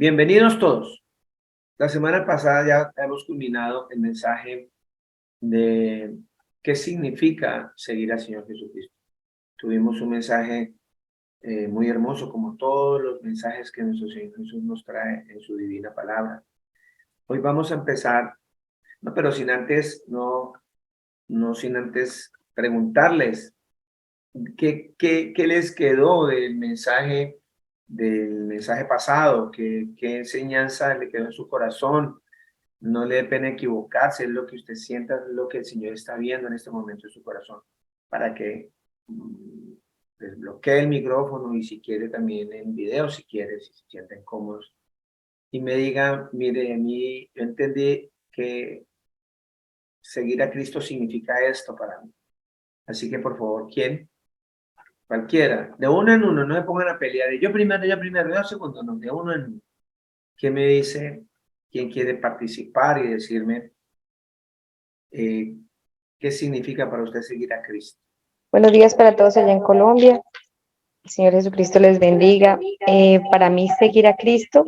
Bienvenidos todos. La semana pasada ya hemos culminado el mensaje de qué significa seguir al Señor Jesucristo. Tuvimos un mensaje muy hermoso, como todos los mensajes que nuestro Señor Jesús nos trae en su divina palabra. Hoy vamos a empezar, pero sin antes preguntarles qué les quedó del mensaje pasado, qué enseñanza le quedó en su corazón. No le dé pena equivocarse, es lo que usted sienta, es lo que el Señor está viendo en este momento en su corazón, para que desbloquee el micrófono y si quiere también en video, si quiere, si se sienten cómodos, y me diga, mire, a mí, yo entendí que seguir a Cristo significa esto para mí. Así que por favor, ¿quién? Cualquiera, de uno en uno, no me pongan a pelear, de yo primero, yo segundo, no, de uno en uno. ¿Quién me dice? ¿Quién quiere participar y decirme eh, qué significa para usted seguir a Cristo? Buenos días para todos allá en Colombia. El Señor Jesucristo les bendiga. Para mí seguir a Cristo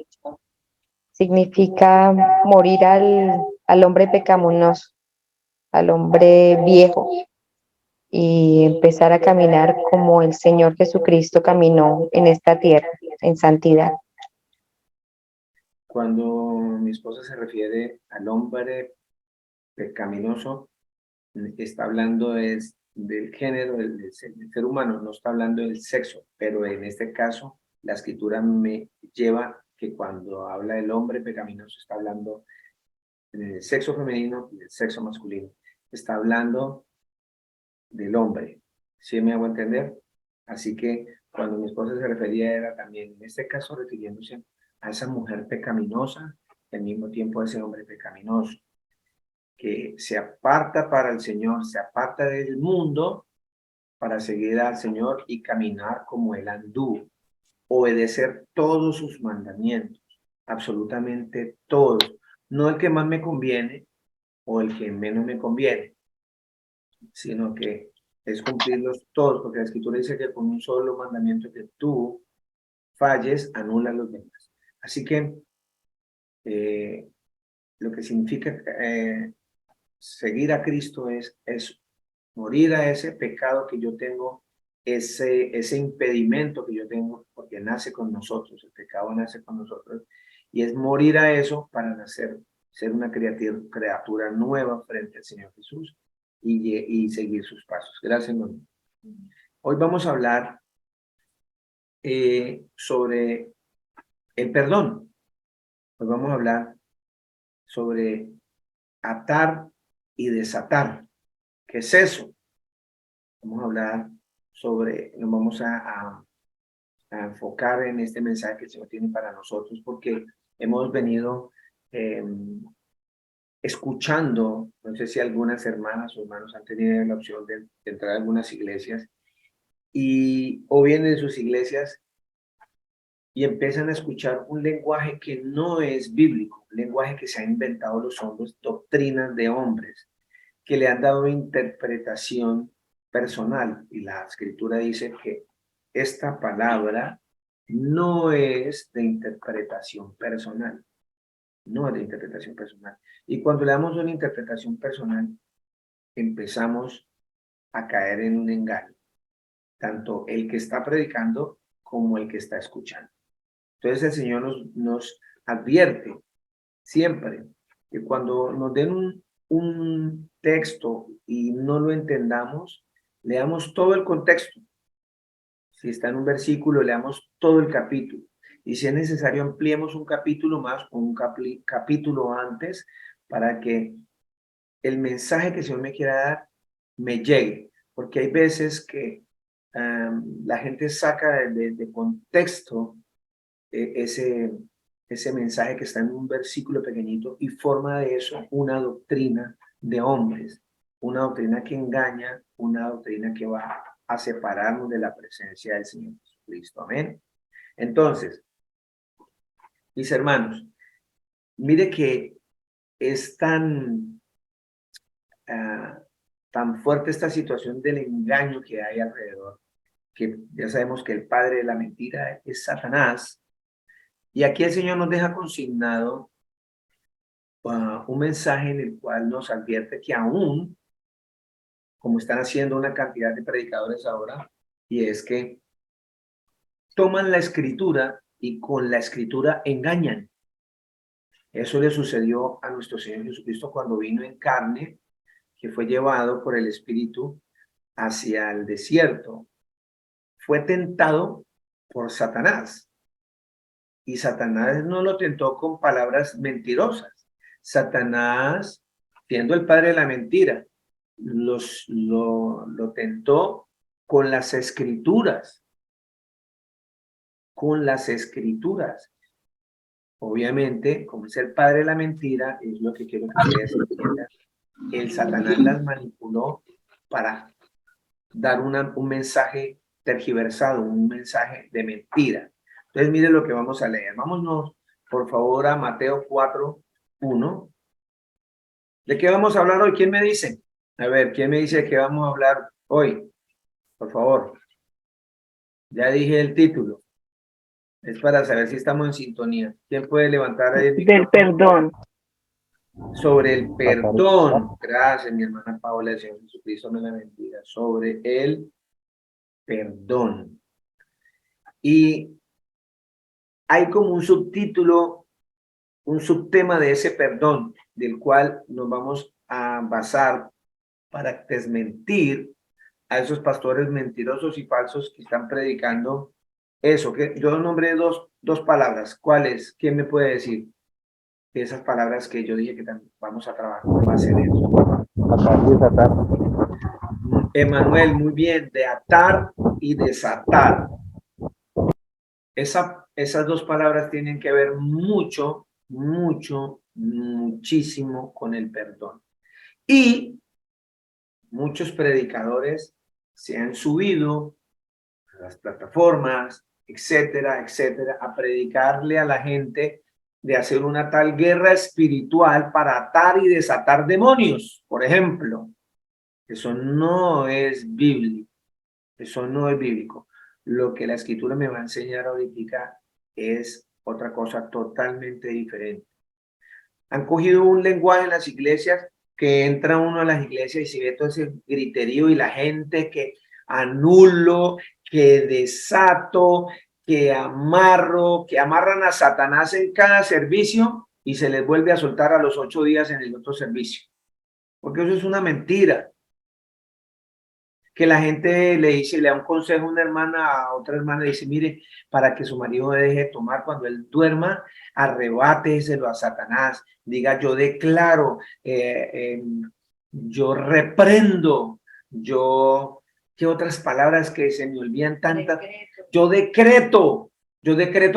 significa morir al hombre pecaminoso, al hombre viejo, y empezar a caminar como el Señor Jesucristo caminó en esta tierra, en santidad. Cuando mi esposa se refiere al hombre pecaminoso, está hablando del género del ser humano, no está hablando del sexo, pero en este caso la escritura me lleva que cuando habla del hombre pecaminoso está hablando del sexo femenino y del sexo masculino. Está hablando del hombre. ¿Sí me hago entender? Así que cuando mi esposa se refería era también, en este caso, refiriéndose a esa mujer pecaminosa, al mismo tiempo a ese hombre pecaminoso, que se aparta para el Señor, se aparta del mundo para seguir al Señor y caminar como Él anduvo, obedecer todos sus mandamientos, absolutamente todos, no el que más me conviene o el que menos me conviene, sino que es cumplirlos todos, porque la Escritura dice que con un solo mandamiento que tú falles, anula los demás. Así que lo que significa seguir a Cristo es morir a ese pecado que yo tengo, ese impedimento que yo tengo, porque nace con nosotros, el pecado nace con nosotros, y es morir a eso para ser una criatura nueva frente al Señor Jesús y seguir sus pasos. Gracias, hermano. Hoy vamos a hablar sobre el perdón. Hoy vamos a hablar sobre atar y desatar. ¿Qué es eso? Vamos a hablar nos vamos a enfocar en este mensaje que el Señor tiene para nosotros, porque hemos venido escuchando, no sé si algunas hermanas o hermanos han tenido la opción de entrar a algunas iglesias o vienen de sus iglesias y empiezan a escuchar un lenguaje que no es bíblico, un lenguaje que se han inventado los hombres, doctrinas de hombres, que le han dado interpretación personal. Y la escritura dice que esta palabra no es de interpretación personal, no es de interpretación personal. Y cuando le damos una interpretación personal, empezamos a caer en un engaño, tanto el que está predicando como el que está escuchando. Entonces el Señor nos advierte siempre que cuando nos den un texto y no lo entendamos, leamos todo el contexto. Si está en un versículo, leamos todo el capítulo. Y si es necesario, ampliemos un capítulo más o un capítulo antes para que el mensaje que el Señor me quiera dar me llegue. Porque hay veces que la gente saca de contexto ese mensaje que está en un versículo pequeñito y forma de eso una doctrina de hombres, una doctrina que engaña, una doctrina que va a separarnos de la presencia del Señor Jesucristo. Amén. Entonces, mis hermanos, mire que es tan fuerte esta situación del engaño que hay alrededor, que ya sabemos que el padre de la mentira es Satanás, Y aquí el Señor nos deja consignado un mensaje en el cual nos advierte que aún, como están haciendo una cantidad de predicadores ahora, y es que toman la escritura y con la escritura engañan. Eso le sucedió a nuestro Señor Jesucristo cuando vino en carne, que fue llevado por el Espíritu hacia el desierto. Fue tentado por Satanás. Y Satanás no lo tentó con palabras mentirosas. Satanás, siendo el padre de la mentira, lo tentó con las escrituras. Con las escrituras. Obviamente, como es el padre de la mentira, es lo que quiero que ustedes entiendan. El Satanás las manipuló para dar un mensaje tergiversado, un mensaje de mentira. Entonces, mire lo que vamos a leer. Vámonos, por favor, a Mateo 4:1. ¿De qué vamos a hablar hoy? ¿Quién me dice? A ver, ¿quién me dice de qué vamos a hablar hoy? Por favor. Ya dije el título. Es para saber si estamos en sintonía. ¿Quién puede levantar el micrófono? Del perdón. Sobre el perdón. Gracias, mi hermana Paola, el Señor Jesucristo me la bendiga. Sobre el perdón. Y hay como un subtítulo, un subtema de ese perdón, del cual nos vamos a basar para desmentir a esos pastores mentirosos y falsos que están predicando eso. Que yo nombré dos palabras. ¿Cuáles? ¿Quién me puede decir? De esas palabras que yo dije que vamos a trabajar con base en eso. Atar y desatar. Emanuel, muy bien, de atar y desatar. Esas dos palabras tienen que ver muchísimo con el perdón. Y muchos predicadores se han subido a las plataformas, etcétera, a predicarle a la gente de hacer una tal guerra espiritual para atar y desatar demonios, por ejemplo. Eso no es bíblico. Eso no es bíblico. Lo que la escritura me va a enseñar ahorita es otra cosa totalmente diferente. Han cogido un lenguaje en las iglesias que entra uno a las iglesias y se ve todo ese griterío y la gente que anulo, que desato, que amarro, que amarran a Satanás en cada servicio y se les vuelve a soltar a los 8 días en el otro servicio. Porque eso es una mentira. Que la gente le dice, le da un consejo a una hermana, a otra hermana, le dice, mire, para que su marido deje de tomar cuando él duerma, arrebáteselo a Satanás, diga, yo declaro, yo reprendo, ¿qué otras palabras que se me olvidan tantas? Yo decreto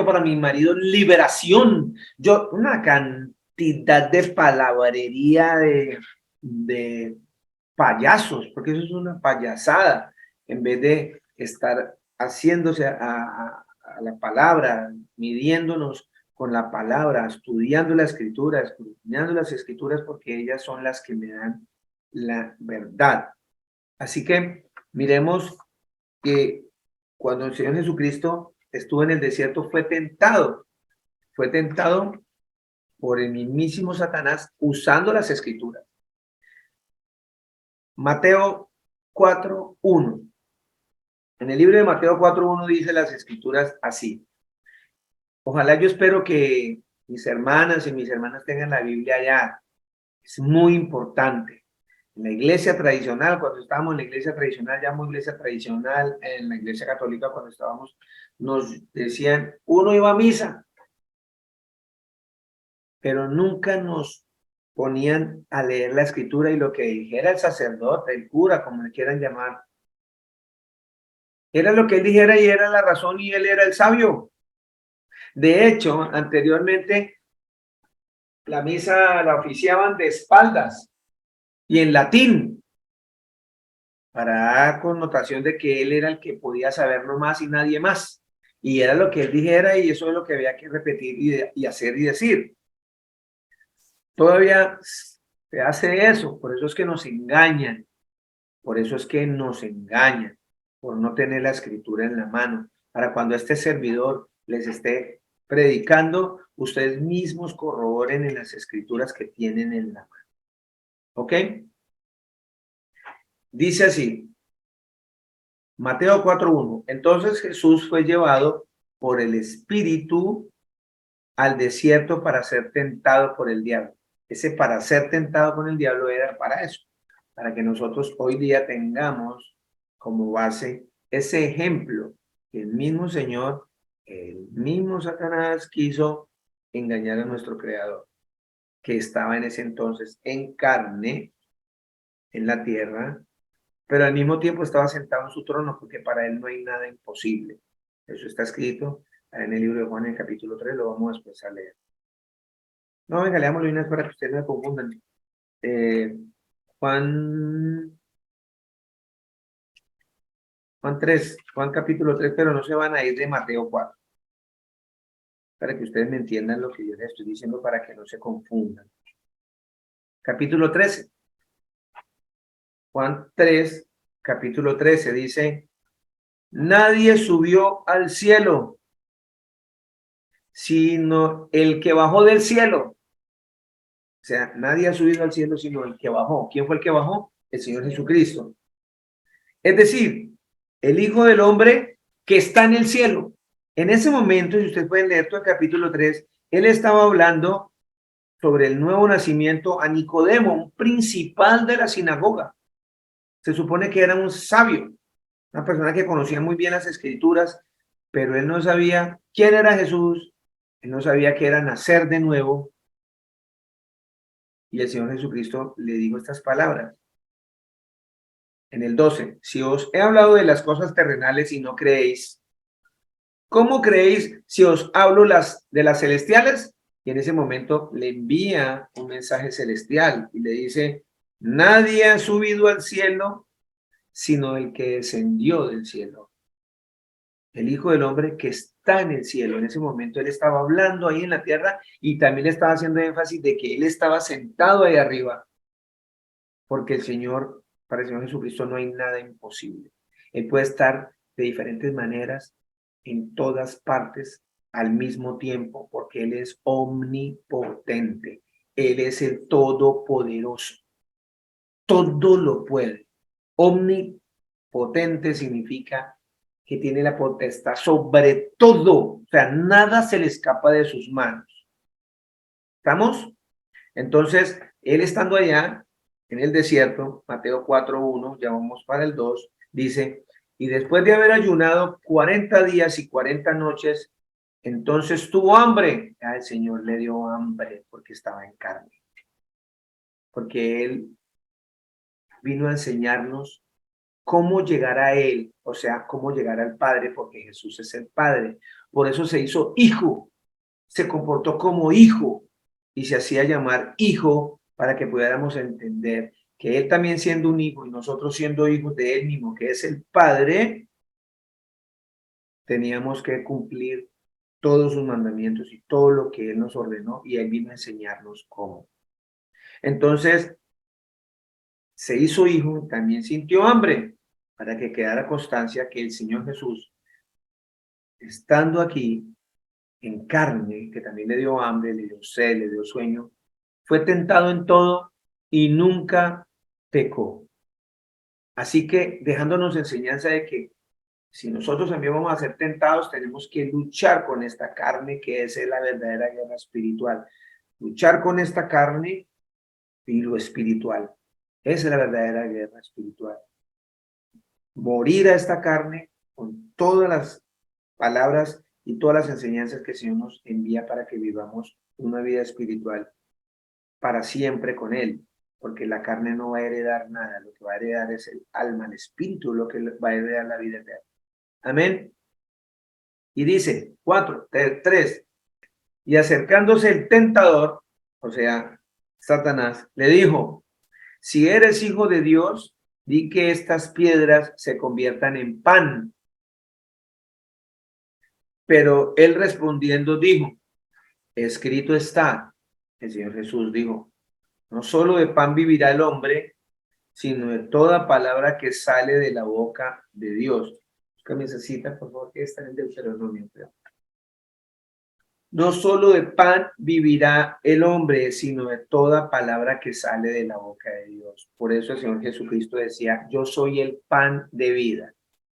para mi marido liberación, una cantidad de palabrería de payasos, porque eso es una payasada, en vez de estar haciéndose a la palabra, midiéndonos con la palabra, estudiando la escritura, escudriñando las escrituras, porque ellas son las que me dan la verdad. Así que miremos que cuando el Señor Jesucristo estuvo en el desierto, fue tentado por el mismísimo Satanás usando las escrituras. Mateo 4:1. En el libro de Mateo 4:1 dice las escrituras así. Ojalá, yo espero que mis hermanas y mis hermanas tengan la Biblia ya. Es muy importante. En la iglesia tradicional, cuando estábamos en la iglesia tradicional, llamo iglesia tradicional, en la iglesia católica cuando estábamos, nos decían, uno iba a misa, pero nunca nos ponían a leer la escritura y lo que dijera el sacerdote, el cura, como le quieran llamar, era lo que él dijera y era la razón y él era el sabio. De hecho, anteriormente la misa la oficiaban de espaldas y en latín para dar connotación de que él era el que podía saberlo más y nadie más. Y era lo que él dijera y eso es lo que había que repetir y hacer y decir. Todavía se hace eso, por eso es que nos engañan. Por eso es que nos engañan, por no tener la escritura en la mano, para cuando este servidor les esté predicando, ustedes mismos corroboren en las escrituras que tienen en la mano. ¿Ok? Dice así, Mateo 4:1. Entonces Jesús fue llevado por el Espíritu al desierto para ser tentado por el diablo. Ese para ser tentado por el diablo era para eso, para que nosotros hoy día tengamos como base ese ejemplo que el mismo Señor, el mismo Satanás quiso engañar a nuestro Creador, que estaba en ese entonces en carne, en la tierra, pero al mismo tiempo estaba sentado en su trono, porque para él no hay nada imposible. Eso está escrito en el libro de Juan, en el capítulo 3, lo vamos después a leer. No, venga, leámoslo una vez para que ustedes no me confundan. Juan, Juan 3, Juan capítulo 3, pero no se van a ir de Mateo 4, para que ustedes me entiendan lo que yo les estoy diciendo, para que no se confundan. Capítulo 13. Juan 3, capítulo 13, dice, nadie subió al cielo, sino el que bajó del cielo. O sea, nadie ha subido al cielo, sino el que bajó. ¿Quién fue el que bajó? El Señor Jesucristo. Es decir, el Hijo del Hombre que está en el cielo. En ese momento, si ustedes pueden leer todo el capítulo 3, él estaba hablando sobre el nuevo nacimiento a Nicodemo, un principal de la sinagoga. Se supone que era un sabio, una persona que conocía muy bien las escrituras, pero él no sabía quién era Jesús, él no sabía qué era nacer de nuevo. Y el Señor Jesucristo le dijo estas palabras. En el 12, si os he hablado de las cosas terrenales y no creéis, ¿cómo creéis si os hablo de las celestiales? Y en ese momento le envía un mensaje celestial y le dice, nadie ha subido al cielo sino el que descendió del cielo, el Hijo del Hombre que está en el cielo. En ese momento él estaba hablando ahí en la tierra y también le estaba haciendo énfasis de que él estaba sentado ahí arriba, porque el Señor, para el Señor Jesucristo no hay nada imposible. Él puede estar de diferentes maneras en todas partes al mismo tiempo, porque Él es omnipotente. Él es el todopoderoso. Todo lo puede. Omnipotente significa que tiene la potestad sobre todo. O sea, nada se le escapa de sus manos. ¿Estamos? Entonces, él estando allá en el desierto, Mateo 4:1, ya vamos para el 2, dice, y después de haber ayunado 40 días y 40 noches, entonces tuvo hambre. El Señor le dio hambre porque estaba en carne. Porque Él vino a enseñarnos cómo llegar a Él, o sea, cómo llegar al Padre, porque Jesús es el Padre. Por eso se hizo hijo, se comportó como hijo y se hacía llamar hijo para que pudiéramos entender que Él también siendo un hijo y nosotros siendo hijos de Él mismo, que es el Padre, teníamos que cumplir todos sus mandamientos y todo lo que Él nos ordenó y Él vino a enseñarnos cómo. Entonces, se hizo hijo, también sintió hambre, para que quedara constancia que el Señor Jesús, estando aquí en carne, que también le dio hambre, le dio sed, le dio sueño, fue tentado en todo y nunca pecó. Así que dejándonos enseñanza de que si nosotros también vamos a ser tentados, tenemos que luchar con esta carne, que es la verdadera guerra espiritual. Luchar con esta carne y lo espiritual. Esa es la verdadera guerra espiritual. Morir a esta carne con todas las palabras y todas las enseñanzas que el Señor nos envía para que vivamos una vida espiritual para siempre con Él, porque la carne no va a heredar nada, lo que va a heredar es el alma, el espíritu, lo que va a heredar la vida eterna. Amén. Y dice, 3, y acercándose el tentador, o sea, Satanás, le dijo, si eres hijo de Dios, di que estas piedras se conviertan en pan. Pero él respondiendo dijo, escrito está, el Señor Jesús dijo, no solo de pan vivirá el hombre, sino de toda palabra que sale de la boca de Dios. Busca esa cita, por favor, que está en Deuteronomio. No solo de pan vivirá el hombre, sino de toda palabra que sale de la boca de Dios. Por eso el Señor Jesucristo decía, yo soy el pan de vida.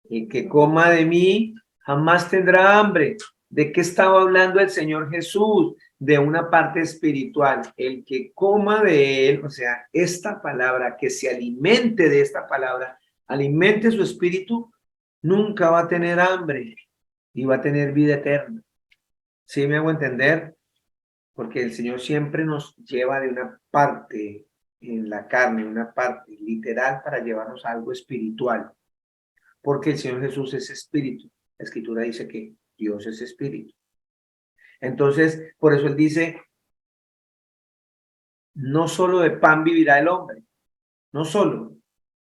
El que coma de mí jamás tendrá hambre. ¿De qué estaba hablando el Señor Jesús? De una parte espiritual. El que coma de él, o sea, esta palabra, que se alimente de esta palabra, alimente su espíritu, nunca va a tener hambre y va a tener vida eterna. ¿Sí me hago entender? Porque el Señor siempre nos lleva de una parte en la carne, una parte literal para llevarnos a algo espiritual. Porque el Señor Jesús es espíritu. La Escritura dice que Dios es espíritu. Entonces, por eso Él dice, no solo de pan vivirá el hombre, no solo.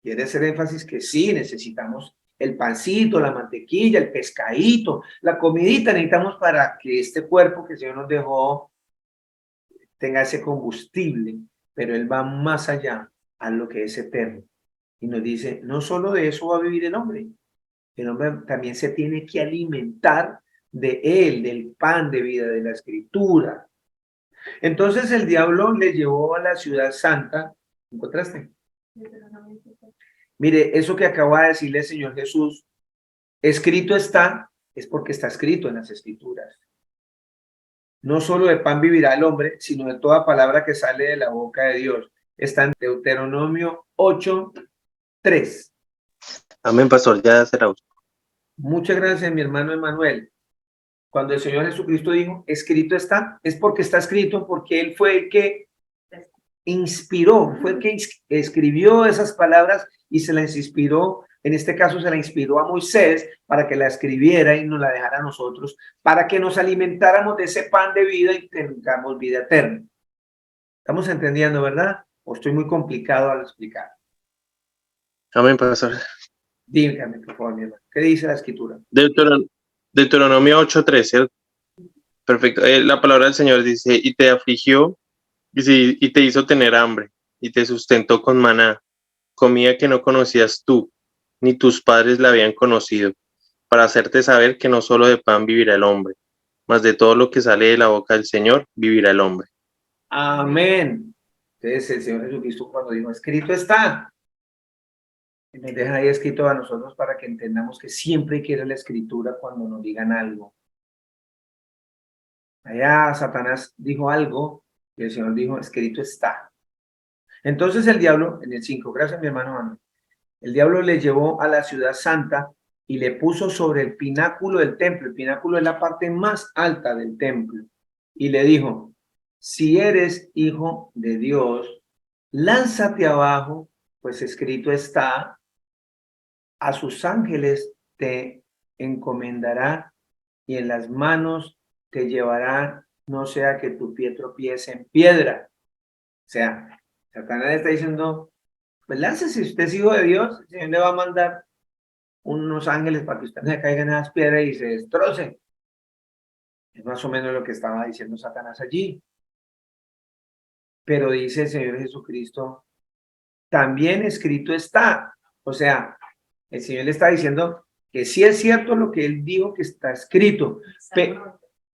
Quiere hacer énfasis que sí, necesitamos el pancito, la mantequilla, el pescadito, la comidita necesitamos para que este cuerpo que el Señor nos dejó tenga ese combustible, pero Él va más allá a lo que es eterno. Y nos dice, no solo de eso va a vivir el hombre también se tiene que alimentar de él, del pan de vida, de la escritura. Entonces el diablo le llevó a la ciudad santa. ¿Encontraste? Mire, eso que acaba de decirle el Señor Jesús, escrito está, es porque está escrito en las escrituras. No solo de pan vivirá el hombre, sino de toda palabra que sale de la boca de Dios. Está en Deuteronomio 8:3. Amén, pastor, ya será. Muchas gracias, mi hermano Emanuel. Cuando el Señor Jesucristo dijo, escrito está, es porque está escrito, porque Él fue el que inspiró, fue el que escribió esas palabras y se las inspiró, en este caso se la inspiró a Moisés para que la escribiera y nos la dejara a nosotros, para que nos alimentáramos de ese pan de vida y tengamos vida eterna. ¿Estamos entendiendo, verdad? ¿O estoy muy complicado al explicar? Amén, pastor. Dígame, por favor, mi hermano. ¿Qué dice la escritura? Deuteronomio 8:3, ¿cierto? Perfecto. La palabra del Señor dice, y te afligió y te hizo tener hambre, y te sustentó con maná, comida que no conocías tú, ni tus padres la habían conocido, para hacerte saber que no solo de pan vivirá el hombre, mas de todo lo que sale de la boca del Señor vivirá el hombre. Amén. Entonces el Señor Jesucristo cuando dijo, escrito está, nos deja ahí escrito a nosotros para que entendamos que siempre hay que ir a la escritura cuando nos digan algo. Allá Satanás dijo algo y el Señor dijo, escrito está. Entonces el diablo, en el 5, gracias mi hermano Manuel, el diablo le llevó a la ciudad santa y le puso sobre el pináculo del templo. El pináculo es la parte más alta del templo. Y le dijo, si eres hijo de Dios, lánzate abajo, pues escrito está, a sus ángeles te encomendará y en las manos te llevará, no sea que tu pie tropiece en piedra. O sea, Satanás está diciendo, pues láncese, si usted es hijo de Dios, el Señor le va a mandar unos ángeles para que usted no se caiga en esas piedras y se destroce. Es más o menos lo que estaba diciendo Satanás allí. Pero dice el Señor Jesucristo, también escrito está. O sea, el Señor le está diciendo que sí es cierto lo que Él dijo que está escrito,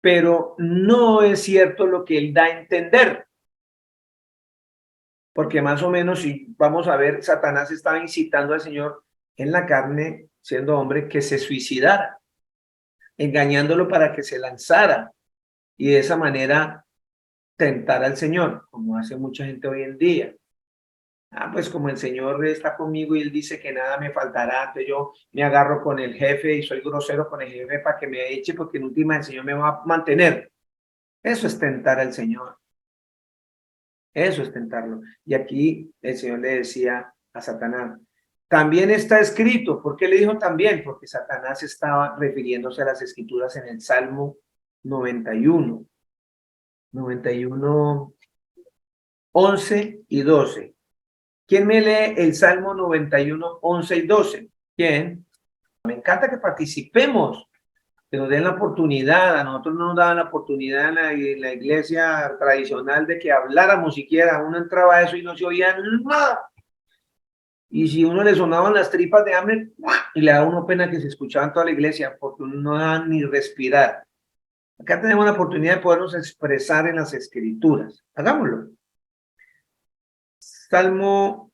pero no es cierto lo que Él da a entender. Porque más o menos, si vamos a ver, Satanás estaba incitando al Señor en la carne, siendo hombre, que se suicidara, engañándolo para que se lanzara y de esa manera tentar al Señor, como hace mucha gente hoy en día. Pues como el Señor está conmigo y Él dice que nada me faltará, entonces yo me agarro con el jefe y soy grosero con el jefe para que me eche, porque en última el Señor me va a mantener. Eso es tentar al Señor. Eso es tentarlo. Y aquí el Señor le decía a Satanás, también está escrito. ¿Por qué le dijo también? Porque Satanás estaba refiriéndose a las escrituras en el Salmo 91, 11 y 12. ¿Quién me lee el Salmo 91, 11 y 12? ¿Quién? Me encanta que participemos, que nos den la oportunidad. A nosotros no nos daban la oportunidad en la iglesia tradicional de que habláramos siquiera. Uno entraba a eso y no se oía nada. Y si uno le sonaban las tripas de hambre, y le daba uno pena que se escuchaba en toda la iglesia, porque uno no daba ni respirar. Acá tenemos la oportunidad de podernos expresar en las escrituras. Hagámoslo. Salmo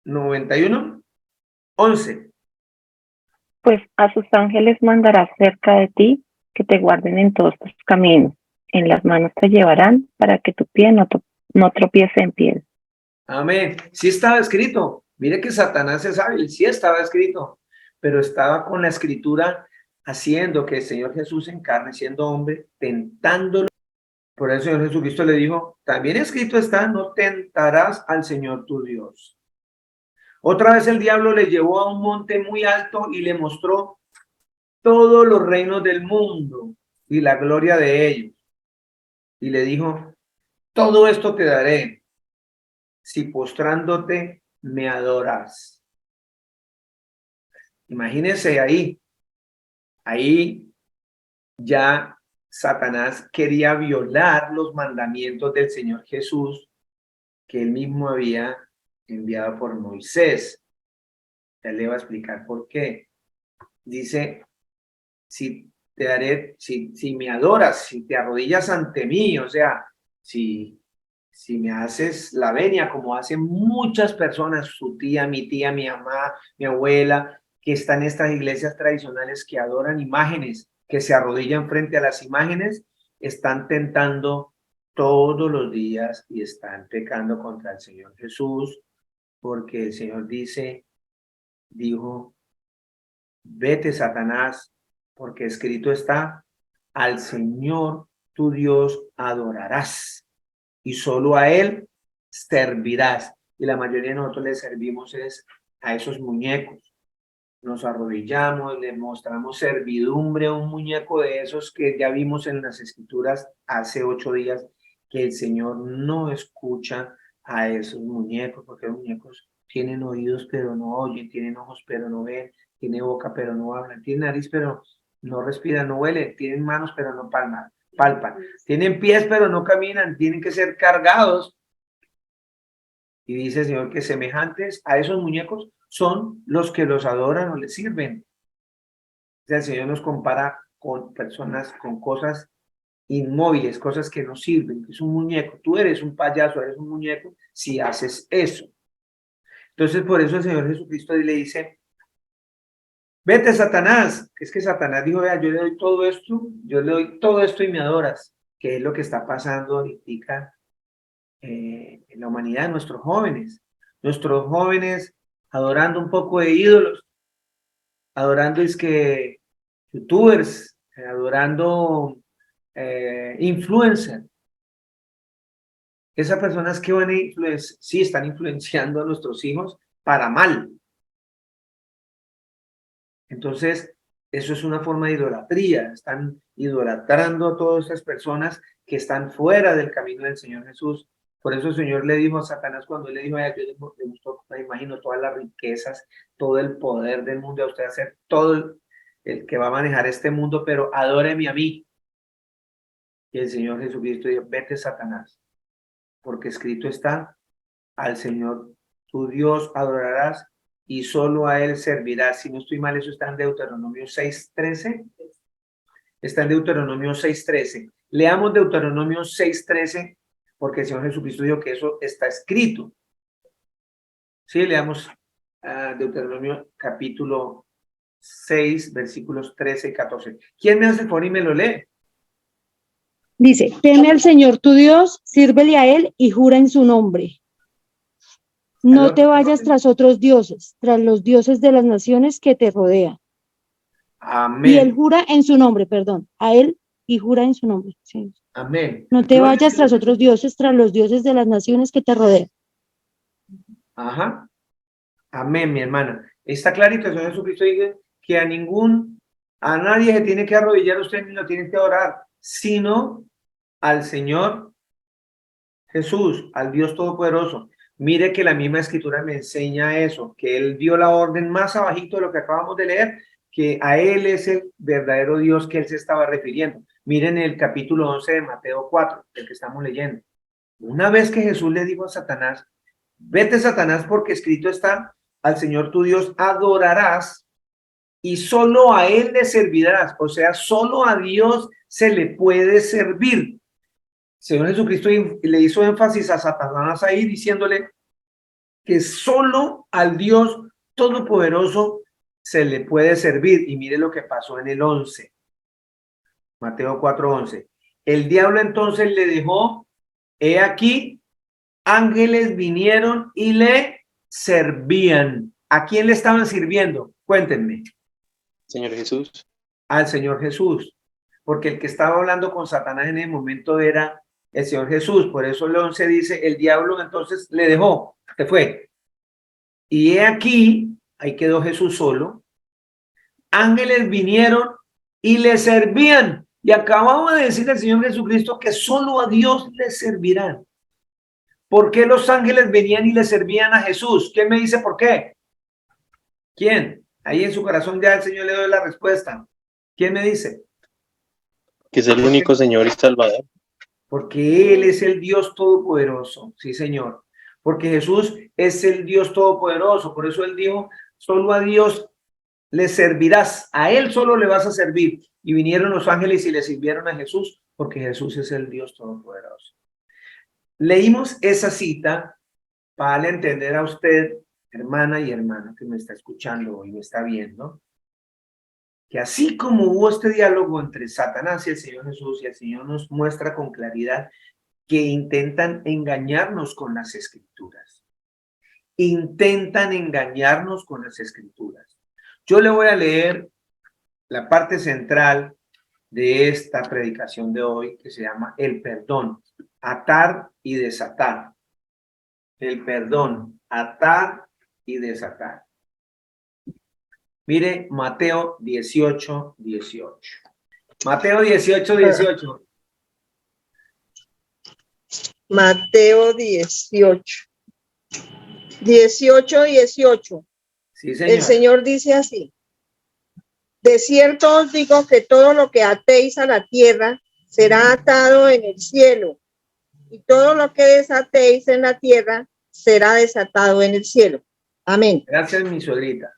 91, 11. Pues a sus ángeles mandará cerca de ti, que te guarden en todos tus caminos. En las manos te llevarán para que tu pie no tropiece en piedra. Amén. Sí estaba escrito. Mire que Satanás es hábil. Sí estaba escrito. Pero estaba con la escritura haciendo que el Señor Jesús en carne, siendo hombre, tentándolo. Por eso el Señor Jesucristo le dijo, también escrito está, no tentarás al Señor tu Dios. Otra vez el diablo le llevó a un monte muy alto y le mostró todos los reinos del mundo y la gloria de ellos. Y le dijo, todo esto te daré si postrándote me adoras. Imagínense ahí ya Satanás quería violar los mandamientos del Señor Jesús que él mismo había enviado por Moisés. Ya le voy a explicar por qué. Dice, si te daré, si me adoras, si te arrodillas ante mí, o sea, si me haces la venia, como hacen muchas personas, su tía, mi mamá, mi abuela, que están en estas iglesias tradicionales que adoran imágenes, que se arrodillan frente a las imágenes, están tentando todos los días y están pecando contra el Señor Jesús, porque el Señor dijo, vete, Satanás, porque escrito está, al Señor tu Dios adorarás y solo a Él servirás. Y la mayoría de nosotros le servimos es a esos muñecos. Nos arrodillamos, le mostramos servidumbre a un muñeco de esos que ya vimos en las escrituras hace 8 días, que el Señor no escucha a esos muñecos, porque los muñecos tienen oídos pero no oyen, tienen ojos pero no ven, tienen boca pero no hablan, tienen nariz pero no respiran, no huelen, tienen manos pero no palpan, tienen pies pero no caminan, tienen que ser cargados. Y dice el Señor que semejantes a esos muñecos son los que los adoran o les sirven. O sea, el Señor nos compara con personas, con cosas inmóviles, cosas que no sirven, que es un muñeco. Tú eres un payaso, eres un muñeco si haces eso. Entonces, por eso el Señor Jesucristo le dice, vete, Satanás. Es que Satanás dijo, vea, yo le doy todo esto y me adoras, que es lo que está pasando ahorita en la humanidad, nuestros jóvenes adorando un poco de ídolos, adorando youtubers, adorando influencers. Esas personas que van a sí están influenciando a nuestros hijos para mal. Entonces, eso es una forma de idolatría. Están idolatrando a todas esas personas que están fuera del camino del Señor Jesús. Por eso el Señor le dijo a Satanás cuando le dijo, yo le gustó, me imagino todas las riquezas, todo el poder del mundo, a usted hacer todo el que va a manejar este mundo, pero adóreme a mí. Y el Señor Jesucristo dijo, vete, Satanás, porque escrito está, al Señor tu Dios adorarás y solo a Él servirás. Si no estoy mal, eso está en Deuteronomio 6:13. Está en Deuteronomio 6:13. Leamos Deuteronomio 6:13, porque el Señor Jesucristo dijo que eso está escrito. Sí, leamos Deuteronomio capítulo 6, versículos 13 y 14. ¿Quién me hace el favor y me lo lee? Dice, teme al Señor tu Dios, sírvele a Él y jura en su nombre. No te vayas tras otros dioses, tras los dioses de las naciones que te rodean. Amén. Y Él jura en su nombre, perdón, a Él y jura en su nombre. Sí. Amén. No te vayas tras otros dioses, tras los dioses de las naciones que te rodean. Ajá. Amén, mi hermana. Está clarito, el Señor Jesucristo dice que a nadie se tiene que arrodillar usted ni lo tiene que adorar, sino al Señor Jesús, al Dios Todopoderoso. Mire que la misma escritura me enseña eso, que Él dio la orden más abajito de lo que acabamos de leer, que a Él es el verdadero Dios que Él se estaba refiriendo. Miren el capítulo 11 de Mateo 4, el que estamos leyendo. Una vez que Jesús le dijo a Satanás, vete, Satanás, porque escrito está, al Señor tu Dios adorarás y solo a él le servirás. O sea, solo a Dios se le puede servir. Señor Jesucristo le hizo énfasis a Satanás ahí diciéndole que solo al Dios Todopoderoso se le puede servir. Y mire lo que pasó en el 11. Mateo 4:11. El diablo entonces le dejó, he aquí, ángeles vinieron y le servían. ¿A quién le estaban sirviendo? Cuéntenme. Señor Jesús. Al Señor Jesús. Porque el que estaba hablando con Satanás en el momento era el Señor Jesús. Por eso el 11 dice, el diablo entonces le dejó, se fue. Y he aquí, ahí quedó Jesús solo. Ángeles vinieron y le servían. Y acababa de decir el Señor Jesucristo que solo a Dios le servirán. ¿Por qué los ángeles venían y le servían a Jesús? ¿Quién me dice por qué? ¿Quién? Ahí en su corazón ya el Señor le doy la respuesta. ¿Quién me dice? Que es el único Señor y Salvador. Porque Él es el Dios Todopoderoso. Sí, Señor. Porque Jesús es el Dios Todopoderoso. Por eso Él dijo, solo a Dios le servirás. A Él solo le vas a servir. Y vinieron los ángeles y le sirvieron a Jesús, porque Jesús es el Dios Todopoderoso. Leímos esa cita para entender a usted, hermana y hermano que me está escuchando y me está viendo, que así como hubo este diálogo entre Satanás y el Señor Jesús, y el Señor nos muestra con claridad que intentan engañarnos con las Escrituras. Intentan engañarnos con las Escrituras. Yo le voy a leer la parte central de esta predicación de hoy, que se llama el perdón, atar y desatar. El perdón, atar y desatar. Mire Mateo 18:18. Mateo 18:18. Mateo 18. 18:18. Sí, señor. El Señor dice así: de cierto os digo que todo lo que atéis a la tierra será atado en el cielo, y todo lo que desatéis en la tierra será desatado en el cielo. Amén. Gracias, mi suegrita.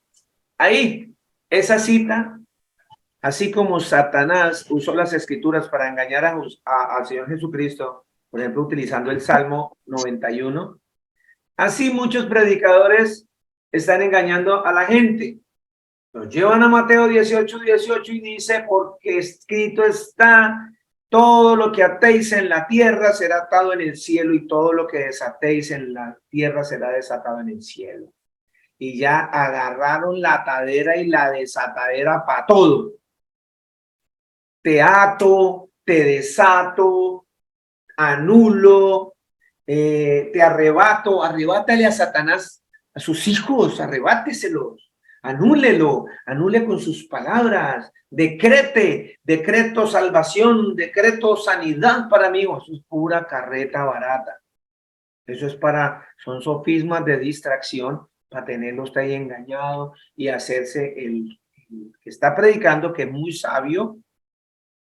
Ahí, esa cita, así como Satanás usó las Escrituras para engañar al Señor Jesucristo, por ejemplo, utilizando el Salmo 91, así muchos predicadores están engañando a la gente. Nos llevan a Mateo 18:18 y dice, porque escrito está, todo lo que atéis en la tierra será atado en el cielo, y todo lo que desatéis en la tierra será desatado en el cielo. Y ya agarraron la atadera y la desatadera para todo. Te ato, te desato, anulo, te arrebato. Arrebátale a Satanás a sus hijos, arrebáteselos, anúlelo, anule con sus palabras, decrete, decreto salvación, decreto sanidad para mí. Eso es pura carreta barata. Eso es son sofismas de distracción para tenerlo usted ahí engañado y hacerse el que está predicando, que es muy sabio,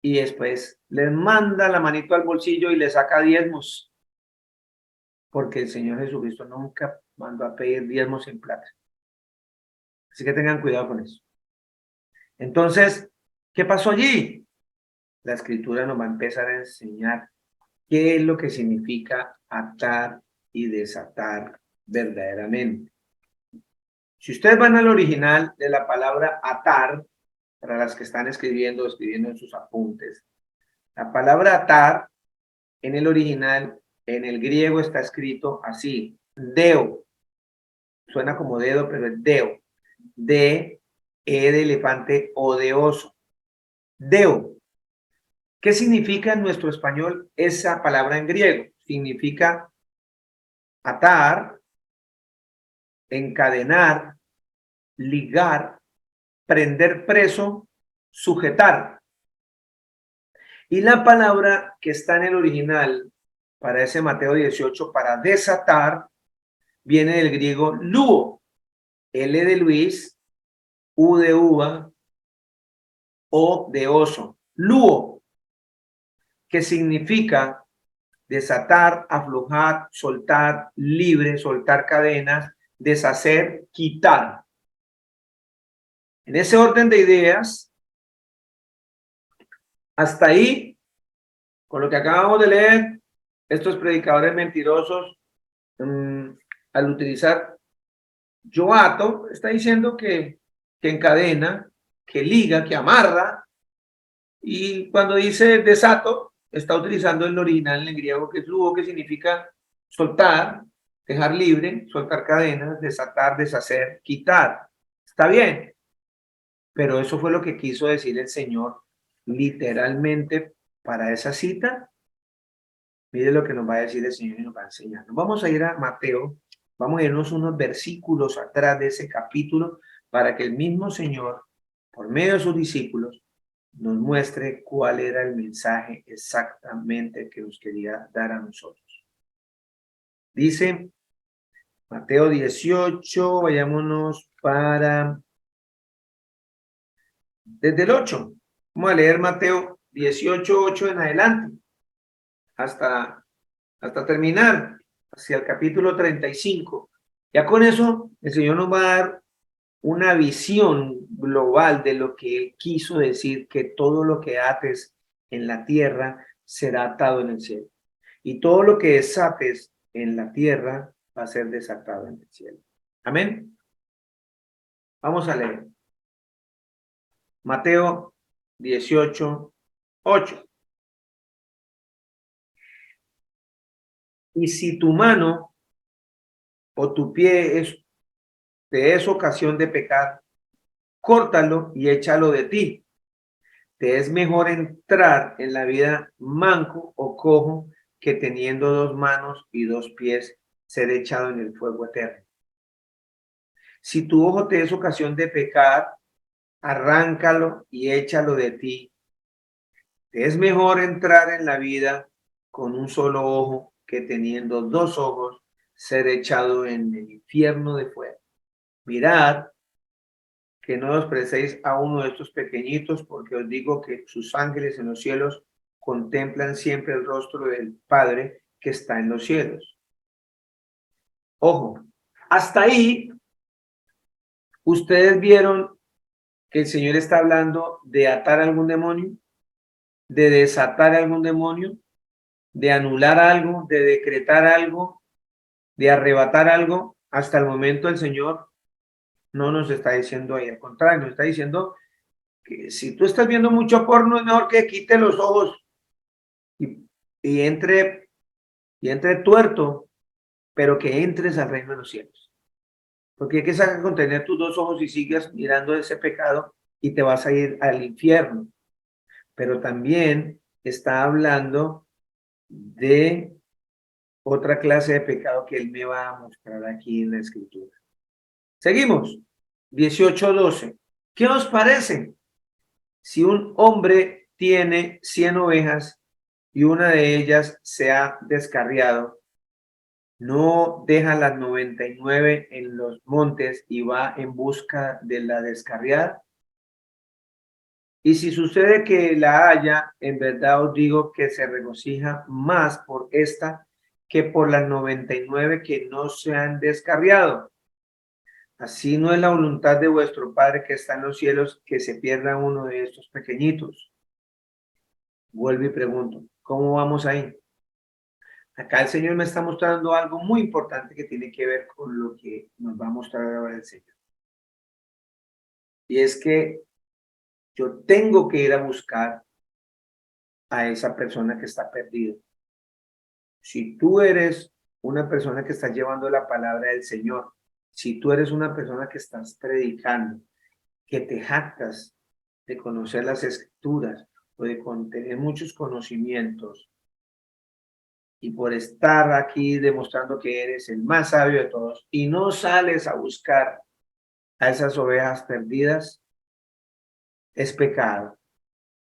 y después les manda la manito al bolsillo y le saca diezmos, porque el Señor Jesucristo nunca mandó a pedir diezmos en plata. Así que tengan cuidado con eso. Entonces, ¿qué pasó allí? La Escritura nos va a empezar a enseñar qué es lo que significa atar y desatar verdaderamente. Si ustedes van al original de la palabra atar, para las que están escribiendo en sus apuntes, la palabra atar en el original, en el griego está escrito así, deo. Suena como dedo, pero es deo. D, E de elefante, O de oso. Deo. ¿Qué significa en nuestro español esa palabra en griego? Significa atar, encadenar, ligar, prender preso, sujetar. Y la palabra que está en el original para ese Mateo 18, para desatar, viene del griego luo, L de Luis, U de uva, O de oso. Luo, que significa desatar, aflojar, soltar, libre, soltar cadenas, deshacer, quitar. En ese orden de ideas, hasta ahí, con lo que acabamos de leer, estos predicadores mentirosos, al utilizar yo ato, está diciendo que encadena, que liga, que amarra, y cuando dice desato, está utilizando el original en griego, que es lugo, que significa soltar, dejar libre, soltar cadenas, desatar, deshacer, quitar. Está bien, pero eso fue lo que quiso decir el Señor literalmente para esa cita. Mire lo que nos va a decir el Señor y nos va a enseñar. Nos vamos a ir a Mateo, vamos a irnos unos versículos atrás de ese capítulo para que el mismo Señor, por medio de sus discípulos, nos muestre cuál era el mensaje exactamente que nos quería dar a nosotros. Dice Mateo 18, vayámonos para desde el 8. Vamos a leer Mateo 18, 8 en adelante, hasta terminar, hacia el capítulo 35. Ya con eso, el Señor nos va a dar una visión global de lo que Él quiso decir, que todo lo que ates en la tierra será atado en el cielo. Y todo lo que desates en la tierra va a ser desatado en el cielo. Amén. Vamos a leer. Mateo 18, 8. Y si tu mano o tu pie te es ocasión de pecar, córtalo y échalo de ti. Te es mejor entrar en la vida manco o cojo que teniendo 2 manos y 2 pies ser echado en el fuego eterno. Si tu ojo te es ocasión de pecar, arráncalo y échalo de ti. Te es mejor entrar en la vida con un solo ojo que teniendo 2 ojos ser echado en el infierno de fuego. Mirad que no despreciéis a uno de estos pequeñitos, porque os digo que sus ángeles en los cielos contemplan siempre el rostro del Padre que está en los cielos. Ojo, hasta ahí ustedes vieron que el Señor está hablando de atar algún demonio, de desatar algún demonio, de anular algo, de decretar algo, de arrebatar algo. Hasta el momento el Señor no nos está diciendo ahí, al contrario, nos está diciendo que si tú estás viendo mucho porno, es mejor que quite los ojos y entre tuerto, pero que entres al reino de los cielos. Porque hay que sacar con tener tus 2 ojos y sigas mirando ese pecado y te vas a ir al infierno. Pero también está hablando de otra clase de pecado que él me va a mostrar aquí en la escritura. Seguimos. 18:12. ¿Qué os parece? Si un hombre tiene 100 ovejas y una de ellas se ha descarriado, ¿no deja las 99 en los montes y va en busca de la descarriada? Y si sucede que la haya, en verdad os digo que se regocija más por esta que por las 99 que no se han descarriado. Así no es la voluntad de vuestro Padre que está en los cielos que se pierda uno de estos pequeñitos. Vuelvo y pregunto, ¿cómo vamos ahí? Acá el Señor me está mostrando algo muy importante que tiene que ver con lo que nos va a mostrar ahora el Señor. Y es que yo tengo que ir a buscar a esa persona que está perdida. Si tú eres una persona que está llevando la palabra del Señor, si tú eres una persona que estás predicando, que te jactas de conocer las escrituras o de tener muchos conocimientos, y por estar aquí demostrando que eres el más sabio de todos y no sales a buscar a esas ovejas perdidas, es pecado.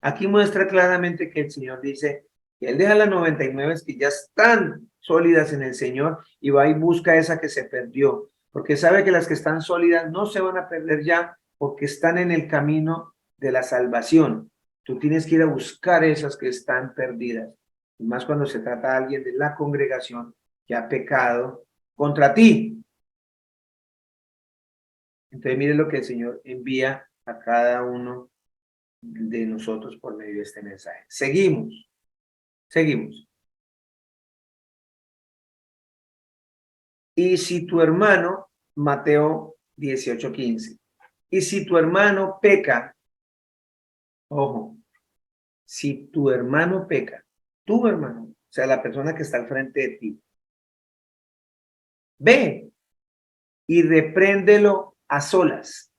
Aquí muestra claramente que el Señor dice que Él deja las 99 que ya están sólidas en el Señor y va y busca esa que se perdió, porque sabe que las que están sólidas no se van a perder ya porque están en el camino de la salvación. Tú tienes que ir a buscar esas que están perdidas. Y más cuando se trata de alguien de la congregación que ha pecado contra ti. Entonces mire lo que el Señor envía a cada uno de nosotros por medio de este mensaje. Seguimos. Y si tu hermano, Mateo 18:15, y si tu hermano peca, ojo, si tu hermano peca, tu hermano, o sea, la persona que está al frente de ti, ve y repréndelo a solas.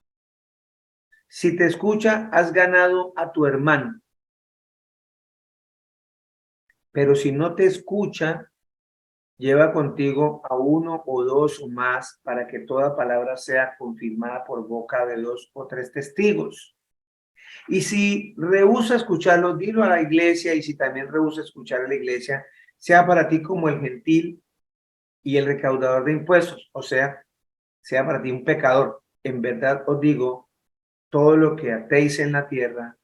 Si te escucha, has ganado a tu hermano. Pero si no te escucha, lleva contigo a uno o dos o más para que toda palabra sea confirmada por boca de 2 o 3 testigos. Y si rehúsa escucharlo, dilo a la iglesia, y si también rehúsa escuchar a la iglesia, sea para ti como el gentil y el recaudador de impuestos, o sea para ti un pecador. En verdad os digo, todo lo que atéis en la tierra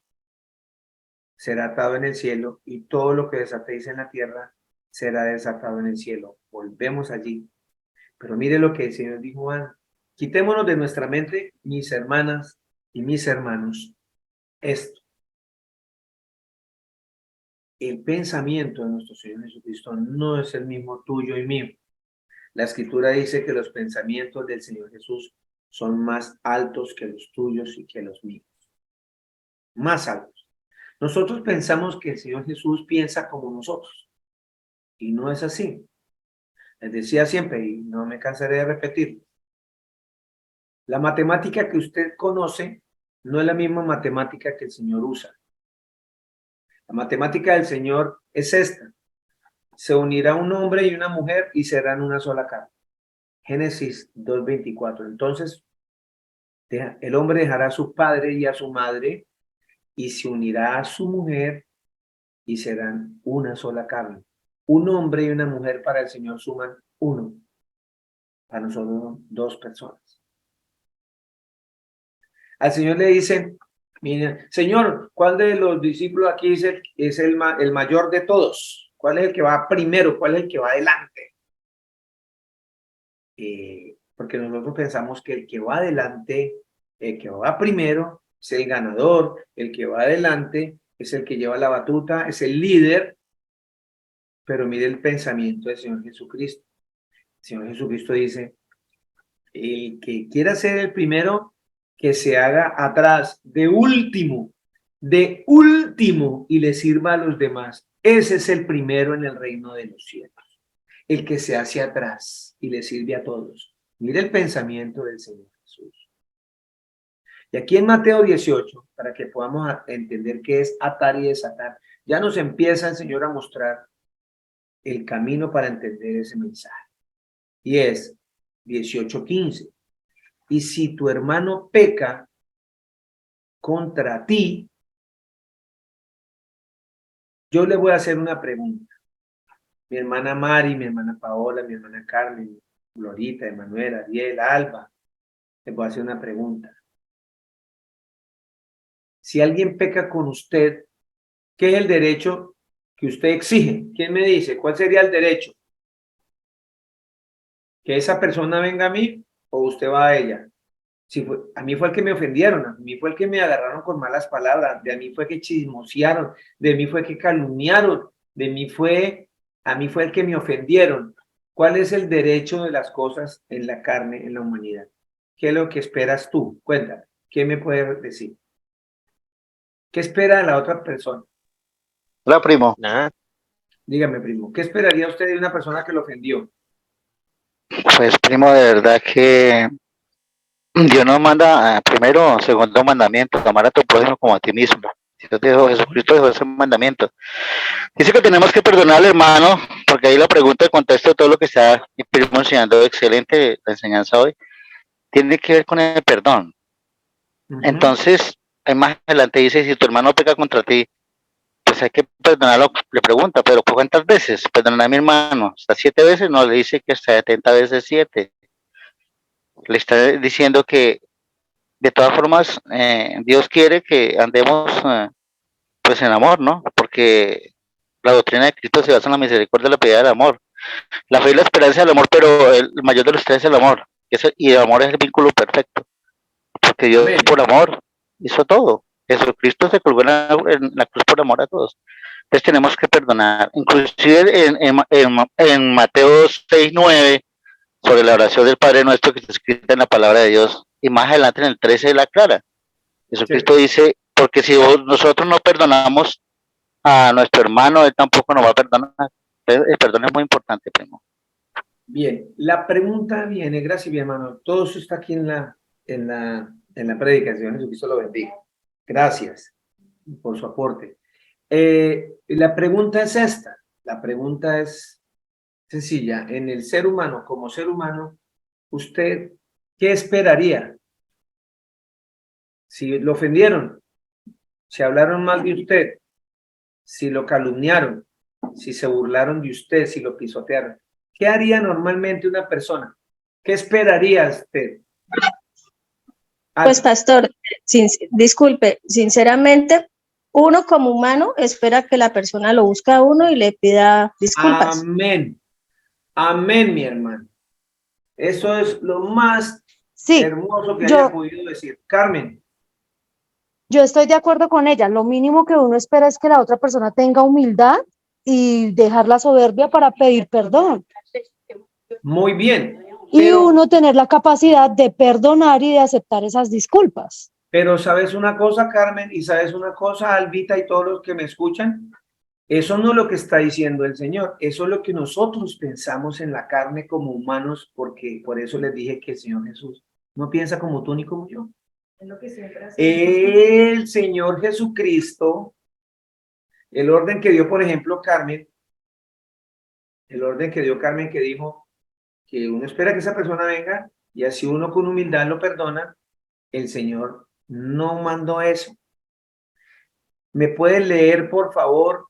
será atado en el cielo, y todo lo que desatéis en la tierra será desatado en el cielo. Volvemos allí. Pero mire lo que el Señor dijo: quitémonos de nuestra mente, mis hermanas y mis hermanos, esto. El pensamiento de nuestro Señor Jesucristo no es el mismo tuyo y mío. La Escritura dice que los pensamientos del Señor Jesús son más altos que los tuyos y que los míos. Más altos. Nosotros pensamos que el Señor Jesús piensa como nosotros, y no es así. Les decía siempre, y no me cansaré de repetir, la matemática que usted conoce no es la misma matemática que el Señor usa. La matemática del Señor es esta: se unirá un hombre y una mujer y serán una sola carne. Génesis 2:24. Entonces, el hombre dejará a su padre y a su madre y se unirá a su mujer y serán una sola carne. Un hombre y una mujer para el Señor suman uno. Para nosotros, 2 personas. Al Señor le dicen: mira, Señor, ¿cuál de los discípulos aquí es el mayor de todos? ¿Cuál es el que va primero? ¿Cuál es el que va adelante? Porque nosotros pensamos que el que va adelante, el que va primero, es el ganador. El que va adelante es el que lleva la batuta, es el líder. Pero mire el pensamiento del Señor Jesucristo. El Señor Jesucristo dice: el que quiera ser el primero, que se haga atrás, de último, y le sirva a los demás. Ese es el primero en el reino de los cielos. El que se hace atrás y le sirve a todos. Mire el pensamiento del Señor Jesús. Y aquí en Mateo 18, para que podamos entender qué es atar y desatar, ya nos empieza el Señor a mostrar el camino para entender ese mensaje. Y es 18:15. Y si tu hermano peca contra ti, yo le voy a hacer una pregunta. Mi hermana Mari, mi hermana Paola, mi hermana Carmen, Glorita, Emanuel, Ariel, Alba, les voy a hacer una pregunta. Si alguien peca con usted, ¿qué es el derecho que usted exige? ¿Quién me dice? ¿Cuál sería el derecho? ¿Que esa persona venga a mí o usted va a ella? Si a mí fue el que me ofendieron, a mí fue el que me agarraron con malas palabras, de a mí fue que chismosearon, de mí fue que calumniaron, a mí fue el que me ofendieron. ¿Cuál es el derecho de las cosas en la carne, en la humanidad? ¿Qué es lo que esperas tú? Cuéntame, ¿qué me puedes decir? ¿Qué espera la otra persona? Hola, primo. Nada. Dígame, primo, ¿qué esperaría usted de una persona que lo ofendió? Pues, primo, de verdad que Dios nos manda, primero, segundo mandamiento, amar a tu prójimo como a ti mismo. Jesucristo dejó ese mandamiento. Dice que tenemos que perdonar al hermano, porque ahí la pregunta, el contexto de todo lo que está mi primo enseñando, excelente la enseñanza hoy, tiene que ver con el perdón. Entonces, más adelante dice, si tu hermano peca contra ti, pues hay que perdonarlo. Le pregunta, pero ¿cuántas veces? Perdonar a mi hermano, ¿hasta 7 veces? No, le dice que hasta 70 veces 7. Le está diciendo que de todas formas Dios quiere que andemos pues en amor, ¿no? Porque la doctrina de Cristo se basa en la misericordia, la piedad y el amor. La fe y la esperanza del amor, pero el mayor de los tres es el amor. Y el amor es el vínculo perfecto. Porque Dios es por amor hizo todo. Jesucristo se colgó en la cruz por amor a todos. Entonces tenemos que perdonar. Inclusive en Mateo 6:9, sobre la oración del Padre Nuestro que está escrita en la palabra de Dios, y más adelante en el 13 la clara. Jesucristo dice, porque si nosotros no perdonamos a nuestro hermano, él tampoco nos va a perdonar. Entonces, el perdón es muy importante, primo. Bien, la pregunta viene, gracias mi hermano, todo eso está aquí en la predicación, Jesucristo lo bendiga. Gracias por su aporte. La pregunta es esta, la pregunta es sencilla, en el ser humano, como ser humano, ¿usted qué esperaría? Si lo ofendieron, si hablaron mal de usted, si lo calumniaron, si se burlaron de usted, si lo pisotearon, ¿qué haría normalmente una persona? ¿Qué esperaría usted? Pues pastor, disculpe, sinceramente, uno como humano espera que la persona lo busque a uno y le pida disculpas. Amén. Amén, mi hermano. Eso es lo más hermoso que haya podido decir. Carmen. Yo estoy de acuerdo con ella. Lo mínimo que uno espera es que la otra persona tenga humildad y dejar la soberbia para pedir perdón. Muy bien. Y uno tener la capacidad de perdonar y de aceptar esas disculpas. Pero ¿sabes una cosa, Carmen? Y ¿sabes una cosa, Albita y todos los que me escuchan? Eso no es lo que está diciendo el Señor. Eso es lo que nosotros pensamos en la carne como humanos, porque por eso les dije que el Señor Jesús no piensa como tú ni como yo. Es lo que siempre hace. El Señor Jesucristo, el orden que dio, por ejemplo, Carmen, el orden que dio Carmen que dijo que uno espera que esa persona venga y así uno con humildad lo perdona, el Señor no mandó eso. ¿Me puedes leer, por favor,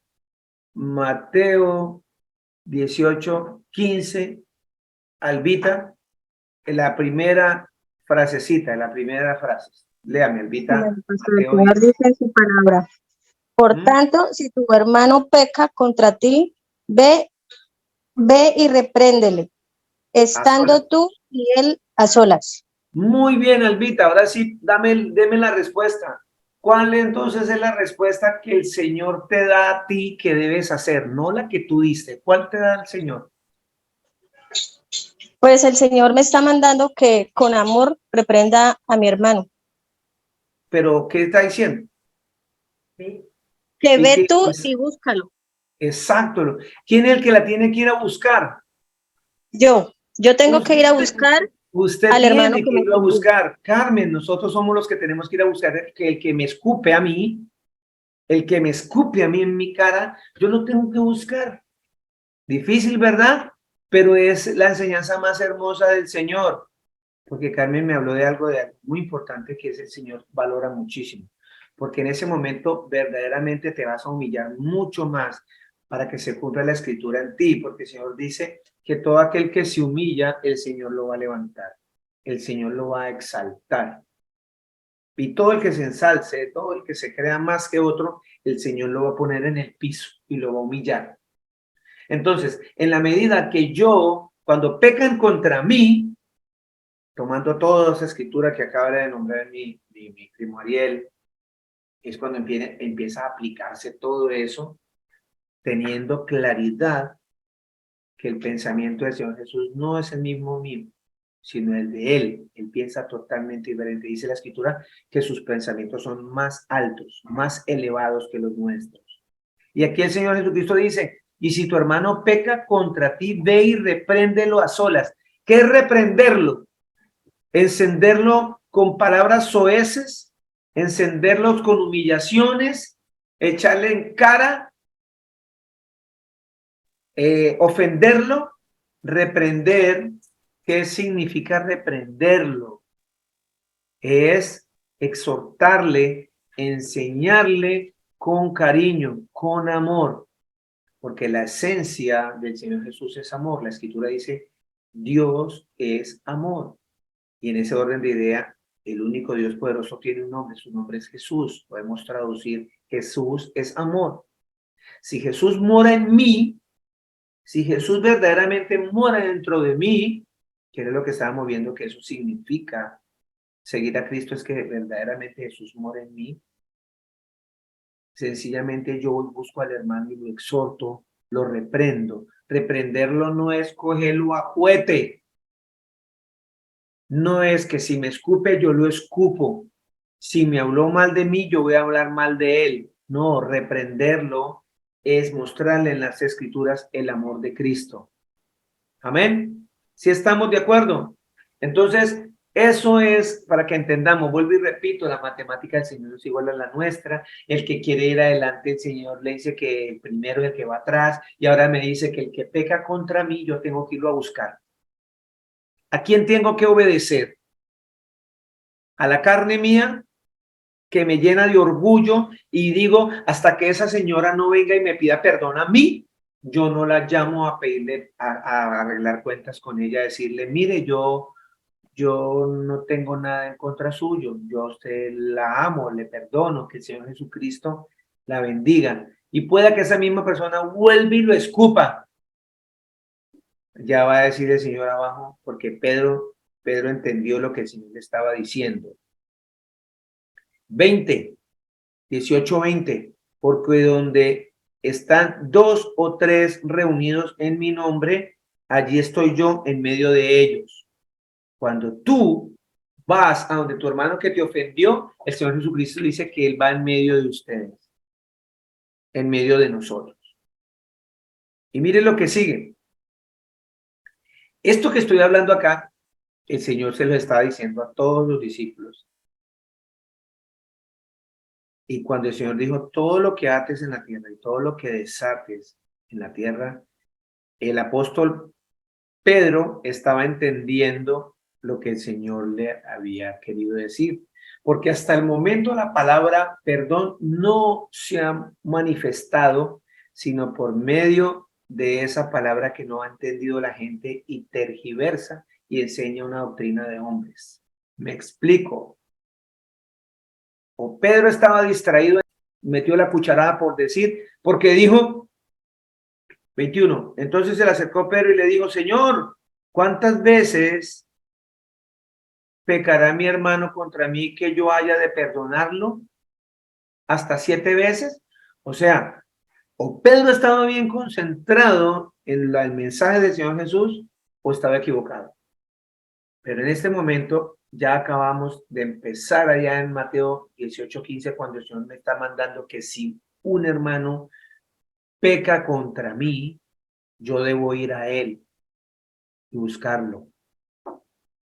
Mateo 18:15, Albita, la primera frasecita, la primera frase? Léame, Albita. El Señor dice en su palabra: por tanto, si tu hermano peca contra ti, ve y repréndele, estando tú y él a solas. Muy bien, Albita. Ahora sí, deme la respuesta. ¿Cuál entonces es la respuesta que el Señor te da a ti que debes hacer? No la que tú diste. ¿Cuál te da el Señor? Pues el Señor me está mandando que con amor reprenda a mi hermano. ¿Pero qué está diciendo? Que ve tú y búscalo. Exacto. ¿Quién es el que la tiene que ir a buscar? Yo tengo que ir a buscar al hermano que me ir a buscar. Carmen, nosotros somos los que tenemos que ir a buscar el que me escupe a mí, en mi cara, yo lo tengo que buscar. Difícil, ¿verdad? Pero es la enseñanza más hermosa del Señor, porque Carmen me habló de algo muy importante que es el Señor valora muchísimo, porque en ese momento verdaderamente te vas a humillar mucho más para que se cumpla la escritura en ti, porque el Señor dice que todo aquel que se humilla, el Señor lo va a levantar, el Señor lo va a exaltar. Y todo el que se ensalce, todo el que se crea más que otro, el Señor lo va a poner en el piso y lo va a humillar. Entonces, en la medida que cuando pecan contra mí, tomando toda esa escritura que acaba de nombrar mi primo Ariel, es cuando empieza a aplicarse todo eso, teniendo claridad que el pensamiento del Señor Jesús no es el mismo mío, sino el de Él. Él piensa totalmente diferente. Dice la escritura que sus pensamientos son más altos, más elevados que los nuestros. Y aquí el Señor Jesucristo dice, y si tu hermano peca contra ti, ve y repréndelo a solas. ¿Qué es reprenderlo? Encenderlo con palabras soeces, encenderlos con humillaciones, echarle en cara, ofenderlo, reprender. ¿Qué significa reprenderlo? Es exhortarle, enseñarle con cariño, con amor, porque la esencia del Señor Jesús es amor. La Escritura dice, Dios es amor. Y en ese orden de idea, el único Dios poderoso tiene un nombre, su nombre es Jesús. Podemos traducir, Jesús es amor. Si Jesús mora en mí, si Jesús verdaderamente mora dentro de mí, que es lo que estábamos viendo que eso significa Seguir a Cristo es que verdaderamente Jesús mora en mí. Sencillamente yo busco al hermano y lo exhorto, lo reprendo. Reprenderlo no es cogerlo a juguete. No es que si me escupe, yo lo escupo. Si me habló mal de mí, yo voy a hablar mal de él. No, reprenderlo es mostrarle en las Escrituras el amor de Cristo. Amén. Si estamos de acuerdo. Entonces, eso es para que entendamos. Vuelvo y repito, la matemática del Señor es igual a la nuestra. El que quiere ir adelante, el Señor le dice que el primero es el que va atrás. Y ahora me dice que el que peca contra mí, yo tengo que irlo a buscar. ¿A quién tengo que obedecer? ¿A la carne mía, que me llena de orgullo y digo, hasta que esa señora no venga y me pida perdón a mí, yo no la llamo a pedirle, a arreglar cuentas con ella, a decirle, mire, yo no tengo nada en contra suyo, yo a usted la amo, le perdono, que el Señor Jesucristo la bendiga. Y pueda que esa misma persona vuelva y lo escupa. Ya va a decir el Señor abajo, porque Pedro entendió lo que el Señor le estaba diciendo. 18:20, porque donde están 2 o 3 reunidos en mi nombre, allí estoy yo en medio de ellos. Cuando tú vas a donde tu hermano que te ofendió, el Señor Jesucristo dice que Él va en medio de ustedes, en medio de nosotros. Y miren lo que sigue. Esto que estoy hablando acá, el Señor se lo está diciendo a todos los discípulos. Y cuando el Señor dijo, todo lo que ates en la tierra y todo lo que desates en la tierra, el apóstol Pedro estaba entendiendo lo que el Señor le había querido decir. Porque hasta el momento la palabra perdón no se ha manifestado, sino por medio de esa palabra que no ha entendido la gente y tergiversa y enseña una doctrina de hombres. Me explico. O Pedro estaba distraído, metió la cucharada por decir, porque dijo, 21, entonces se le acercó Pedro y le dijo, Señor, ¿cuántas veces pecará mi hermano contra mí que yo haya de perdonarlo? ¿Hasta 7 veces? O sea, o Pedro estaba bien concentrado en el mensaje del Señor Jesús o estaba equivocado. Pero en este momento ya acabamos de empezar allá en Mateo 18:15, cuando el Señor me está mandando que si un hermano peca contra mí, yo debo ir a él y buscarlo.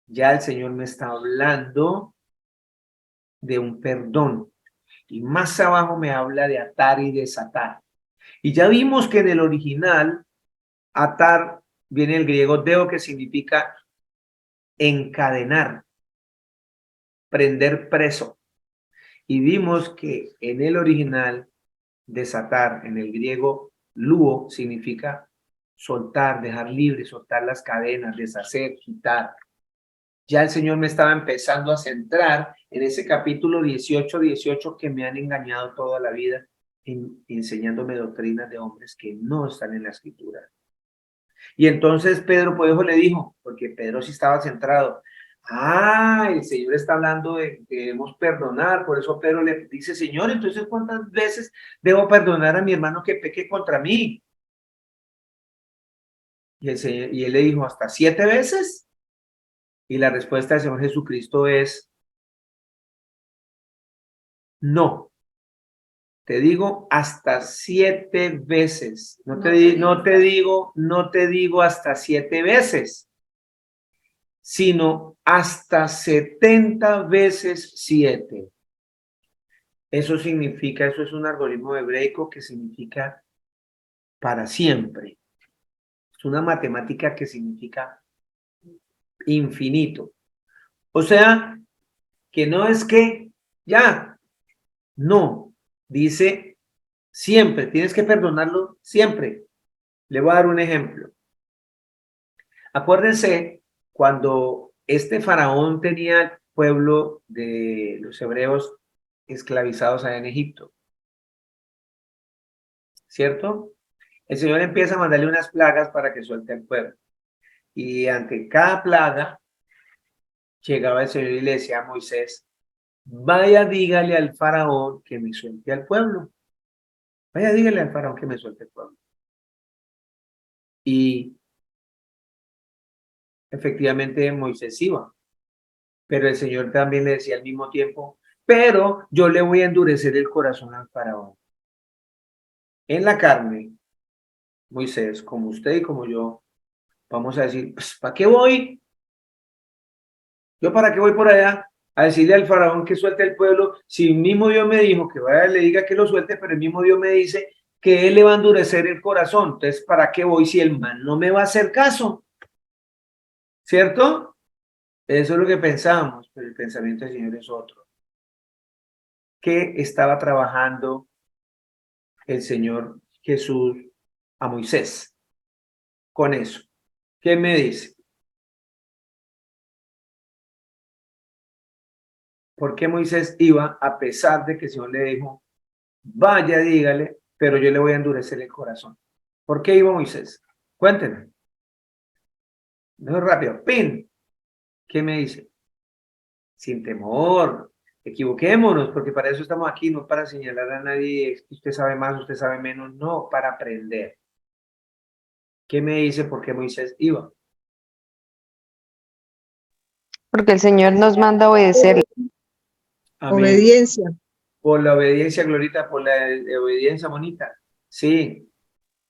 Ya el Señor me está hablando de un perdón. Y más abajo me habla de atar y desatar. Y ya vimos que en el original, atar viene el griego deo, que significa encadenar, prender preso. Y vimos que en el original, desatar, en el griego, luo, significa soltar, dejar libre, soltar las cadenas, deshacer, quitar. Ya el Señor me estaba empezando a centrar en ese capítulo 18 que me han engañado toda la vida, enseñándome doctrinas de hombres que no están en la Escritura. Y entonces Pedro, por eso le dijo, porque Pedro sí estaba centrado. El Señor está hablando de que debemos perdonar. Por eso Pedro le dice, Señor, entonces ¿cuántas veces debo perdonar a mi hermano que peque contra mí? Y él le dijo, ¿hasta 7 veces? Y la respuesta del Señor Jesucristo es, no. Te digo hasta 7 veces. No te digo hasta 7 veces, sino hasta 70 veces 7. Eso significa, eso es un algoritmo hebraico que significa para siempre. Es una matemática que significa infinito. O sea, que no es que ya, no, dice siempre, tienes que perdonarlo siempre. Le voy a dar un ejemplo. Acuérdense cuando este faraón tenía el pueblo de los hebreos esclavizados allá en Egipto, ¿cierto? El Señor empieza a mandarle unas plagas para que suelte al pueblo. Y ante cada plaga, llegaba el Señor y le decía a Moisés, vaya, dígale al faraón que me suelte al pueblo. Vaya, dígale al faraón que me suelte al pueblo. Y efectivamente Moisés iba, pero el Señor también le decía al mismo tiempo, pero yo le voy a endurecer el corazón al faraón. En la carne, Moisés, como usted y como yo, vamos a decir, pues, ¿para qué voy? ¿Yo para qué voy por allá a decirle al faraón que suelte el pueblo? Si el mismo Dios me dijo que vaya, le diga que lo suelte, pero el mismo Dios me dice que él le va a endurecer el corazón. Entonces, ¿para qué voy si el man no me va a hacer caso? ¿Cierto? Eso es lo que pensamos, pero el pensamiento del Señor es otro. ¿Qué estaba trabajando el Señor Jesús a Moisés con eso? ¿Qué me dice? ¿Por qué Moisés iba a pesar de que el Señor le dijo, vaya, dígale, pero yo le voy a endurecer el corazón? ¿Por qué iba Moisés? Cuéntenme. No es rápido. ¡Pin! ¿Qué me dice? Sin temor. Equivoquémonos, porque para eso estamos aquí, no para señalar a nadie, usted sabe más, usted sabe menos, no, para aprender. ¿Qué me dice por qué Moisés iba? Porque el Señor nos manda a obedecer. Amén. Obediencia. Por la obediencia, Glorita, por la obediencia, Monita. Sí,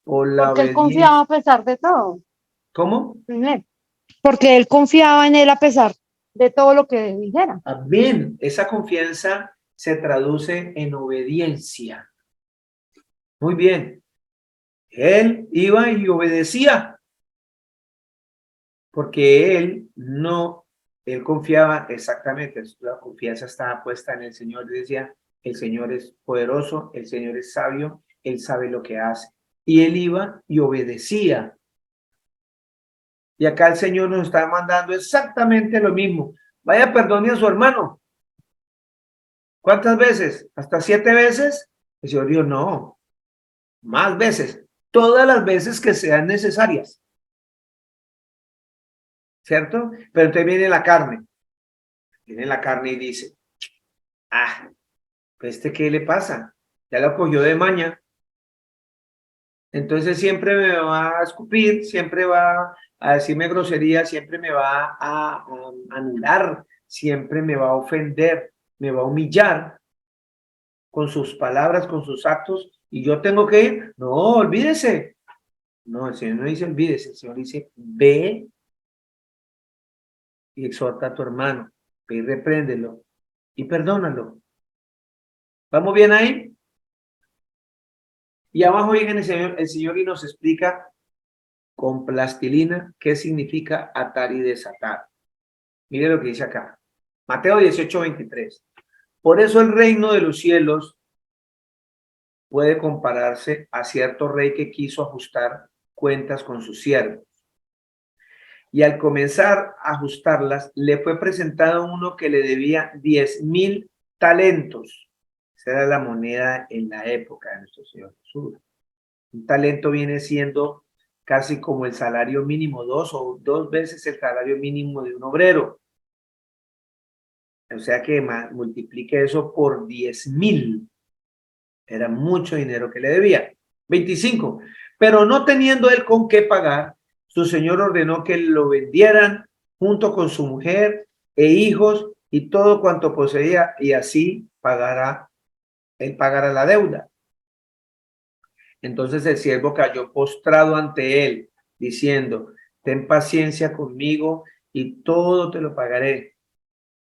por la Porque él obediencia. confiaba a pesar de todo. ¿Cómo? En él. Porque él confiaba en él a pesar de todo lo que dijera. Amén. Esa confianza se traduce en obediencia. Muy bien. Él iba y obedecía, porque él confiaba exactamente, la confianza estaba puesta en el Señor. Decía, el Señor es poderoso, el Señor es sabio, Él sabe lo que hace. Y él iba y obedecía. Y acá el Señor nos está mandando exactamente lo mismo. Vaya, perdone a su hermano. ¿Cuántas veces? ¿Hasta 7 veces? El Señor dijo, no, más veces. Todas las veces que sean necesarias. ¿Cierto? Pero entonces viene la carne. Viene la carne y dice, pues ¿qué le pasa? Ya lo cogió de maña. Entonces siempre me va a escupir, siempre va a decirme grosería, siempre me va a anular, siempre me va a ofender, me va a humillar con sus palabras, con sus actos, y yo tengo que ir. No, olvídese. No, el Señor no dice olvídese, el Señor dice ve y exhorta a tu hermano, ve y repréndelo y perdónalo. ¿Vamos bien ahí? Y abajo viene el Señor y nos explica con plastilina qué significa atar y desatar. Mire lo que dice acá. Mateo 18:23. Por eso el reino de los cielos puede compararse a cierto rey que quiso ajustar cuentas con sus siervos. Y al comenzar a ajustarlas, le fue presentado uno que le debía 10,000 talentos. Esa era la moneda en la época de nuestro Señor Jesús. Un talento viene siendo casi como el salario mínimo, 2 veces el salario mínimo de un obrero. O sea que multiplique eso por 10,000. Era mucho dinero que le debía. 25. Pero no teniendo él con qué pagar, su señor ordenó que lo vendieran junto con su mujer e hijos y todo cuanto poseía, y así él pagará la deuda. Entonces el siervo cayó postrado ante él, diciendo, ten paciencia conmigo y todo te lo pagaré.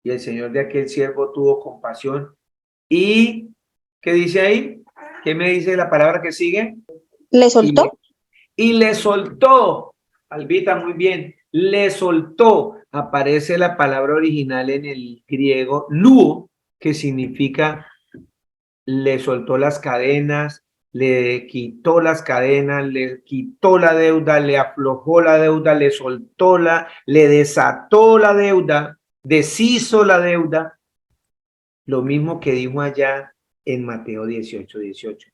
Y el señor de aquel siervo tuvo compasión. ¿Y qué dice ahí? ¿Qué me dice la palabra que sigue? ¿Le soltó? Y le soltó. Albita, muy bien. Le soltó. Aparece la palabra original en el griego, luo, que significa le soltó las cadenas, le quitó las cadenas, le quitó la deuda, le aflojó la deuda, le soltó le desató la deuda, deshizo la deuda. Lo mismo que dijo allá en Mateo 18:18.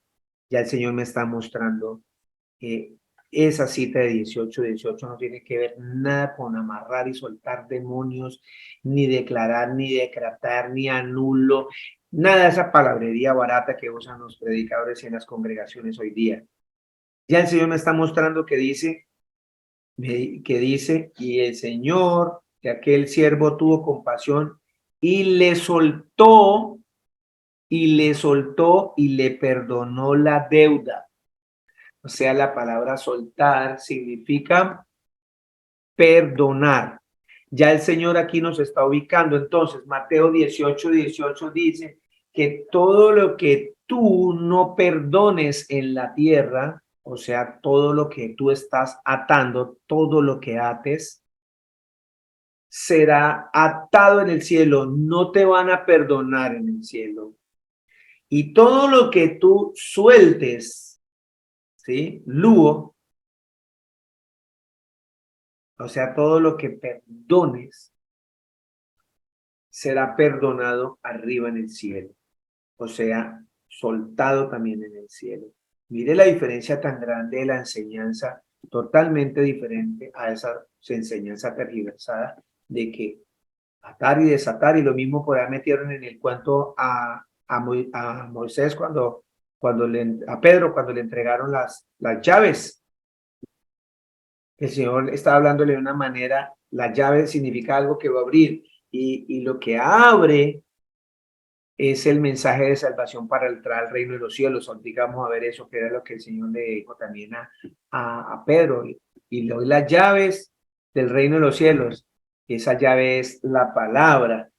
Ya el Señor me está mostrando esa cita de 18 no tiene que ver nada con amarrar y soltar demonios, ni declarar, ni decretar, ni anulo, nada de esa palabrería barata que usan los predicadores en las congregaciones hoy día. Ya el Señor me está mostrando que dice, y el Señor, que aquel siervo tuvo compasión y le soltó, y le perdonó la deuda. O sea, la palabra soltar significa perdonar. Ya el Señor aquí nos está ubicando. Entonces, Mateo 18 dice que todo lo que tú no perdones en la tierra, o sea, todo lo que tú estás atando, todo lo que ates, será atado en el cielo. No te van a perdonar en el cielo. Y todo lo que tú sueltes, ¿sí? Luego, o sea, todo lo que perdones será perdonado arriba en el cielo. O sea, soltado también en el cielo. Mire la diferencia tan grande de la enseñanza, totalmente diferente a esa enseñanza tergiversada de que atar y desatar, y lo mismo por ahí metieron en el cuento a Moisés a Pedro cuando le entregaron las llaves. El Señor está hablándole de una manera, la llave significa algo que va a abrir, y lo que abre es el mensaje de salvación para entrar al reino de los cielos. Digamos a ver eso, que era lo que el Señor le dijo también a Pedro, y le doy las llaves del reino de los cielos. Esa llave es la palabra.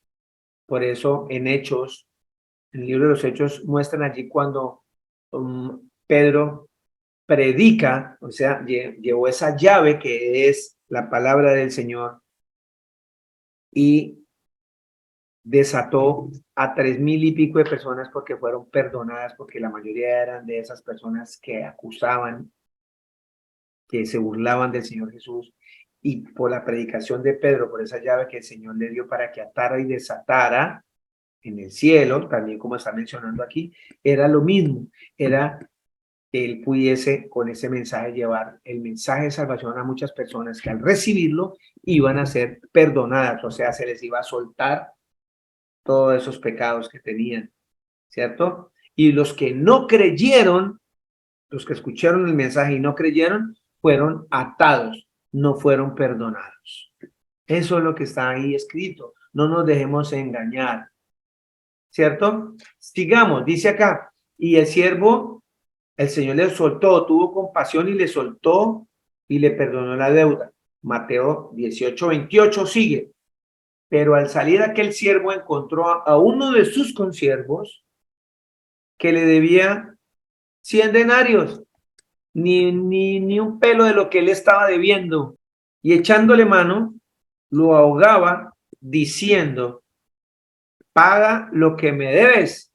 Por eso en Hechos, en el libro de los Hechos, muestran allí cuando Pedro predica, o sea, llevó esa llave que es la palabra del Señor y desató a 3,000 y pico de personas porque fueron perdonadas, porque la mayoría eran de esas personas que acusaban, que se burlaban del Señor Jesús, y por la predicación de Pedro, por esa llave que el Señor le dio para que atara y desatara en el cielo, también como está mencionando aquí, era lo mismo, era que él pudiese con ese mensaje llevar el mensaje de salvación a muchas personas que al recibirlo iban a ser perdonadas, o sea, se les iba a soltar todos esos pecados que tenían, ¿cierto? Y los que no creyeron, los que escucharon el mensaje y no creyeron, fueron atados, no fueron perdonados. Eso es lo que está ahí escrito. No nos dejemos engañar, ¿cierto? Sigamos, dice acá, y el siervo, el Señor le soltó, tuvo compasión y le soltó y le perdonó la deuda. Mateo 18:28 sigue. Pero al salir aquel siervo encontró a uno de sus consiervos que le debía 100 denarios, ni un pelo de lo que él estaba debiendo. Y echándole mano, lo ahogaba diciendo, paga lo que me debes.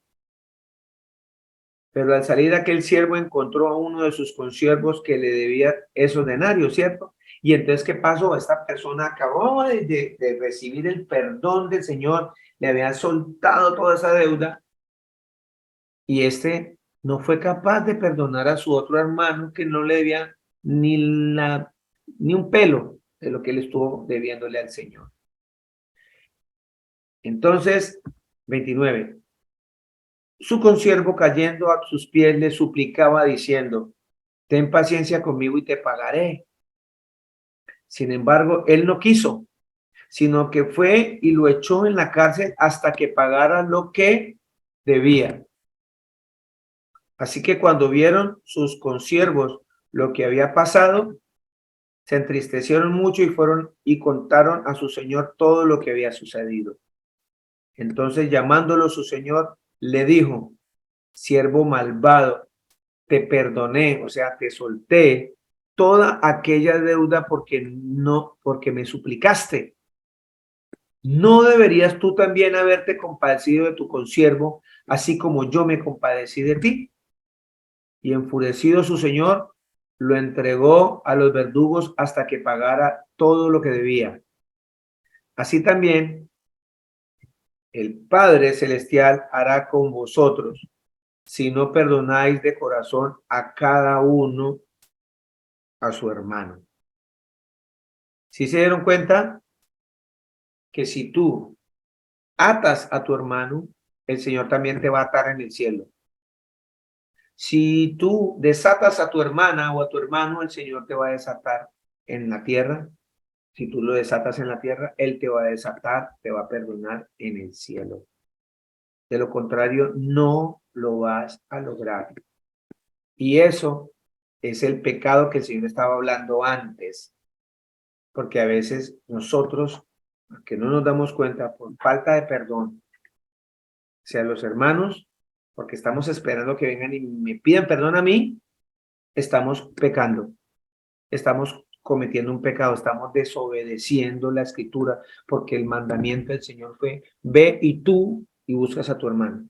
Pero al salir aquel siervo encontró a uno de sus consiervos que le debía esos denarios, ¿cierto? Y entonces, ¿qué pasó? Esta persona acabó de recibir el perdón del Señor, le había soltado toda esa deuda, y este no fue capaz de perdonar a su otro hermano que no le debía ni un pelo de lo que él estuvo debiéndole al Señor. Entonces, 29. Su consiervo cayendo a sus pies le suplicaba diciendo, ten paciencia conmigo y te pagaré. Sin embargo, él no quiso, sino que fue y lo echó en la cárcel hasta que pagara lo que debía. Así que cuando vieron sus consiervos lo que había pasado, se entristecieron mucho y fueron y contaron a su señor todo lo que había sucedido. Entonces, llamándolo su señor, le dijo, siervo malvado, te perdoné, o sea, te solté toda aquella deuda porque me suplicaste. ¿No deberías tú también haberte compadecido de tu consiervo, así como yo me compadecí de ti? Y enfurecido su señor, lo entregó a los verdugos hasta que pagara todo lo que debía. Así también el Padre Celestial hará con vosotros, si no perdonáis de corazón a cada uno a su hermano. ¿Sí se dieron cuenta? Que si tú atas a tu hermano, el Señor también te va a atar en el cielo. Si tú desatas a tu hermana o a tu hermano, el Señor te va a desatar en la tierra. Si tú lo desatas en la tierra, Él te va a desatar, te va a perdonar en el cielo. De lo contrario, no lo vas a lograr. Y eso es el pecado que el Señor estaba hablando antes. Porque a veces nosotros, que no nos damos cuenta, por falta de perdón, sea los hermanos, porque estamos esperando que vengan y me pidan perdón a mí, estamos pecando, estamos cometiendo un pecado, estamos desobedeciendo la escritura, porque el mandamiento del Señor fue, ve y tú y buscas a tu hermano.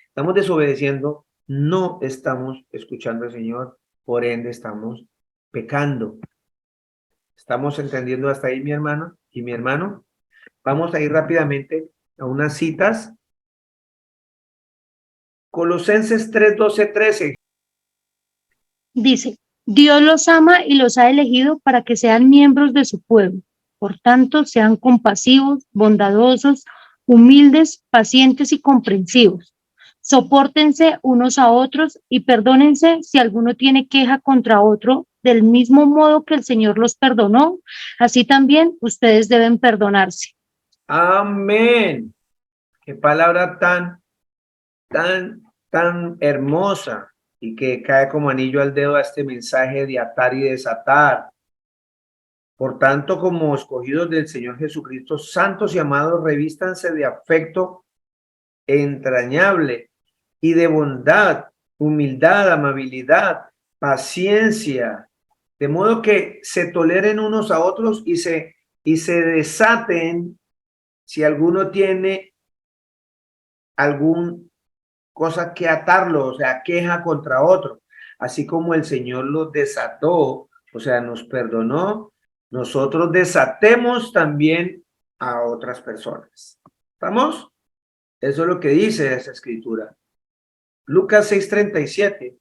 Estamos desobedeciendo, no estamos escuchando al Señor, por ende estamos pecando. ¿Estamos entendiendo hasta ahí, mi hermano y mi hermano? Vamos a ir rápidamente a unas citas. Colosenses 3, 12, 13. Dice, Dios los ama y los ha elegido para que sean miembros de su pueblo. Por tanto, sean compasivos, bondadosos, humildes, pacientes y comprensivos. Sopórtense unos a otros y perdónense si alguno tiene queja contra otro, del mismo modo que el Señor los perdonó, así también ustedes deben perdonarse. Amén. Qué palabra tan hermosa y que cae como anillo al dedo a este mensaje de atar y desatar. Por tanto, como escogidos del Señor Jesucristo, santos y amados, revístanse de afecto entrañable y de bondad, humildad, amabilidad, paciencia, de modo que se toleren unos a otros y se desaten si alguno tiene algún cosa que atarlo, o sea, queja contra otro, así como el Señor los desató, o sea, nos perdonó, nosotros desatemos también a otras personas. ¿Estamos? Eso es lo que dice esa escritura. Lucas 6:37.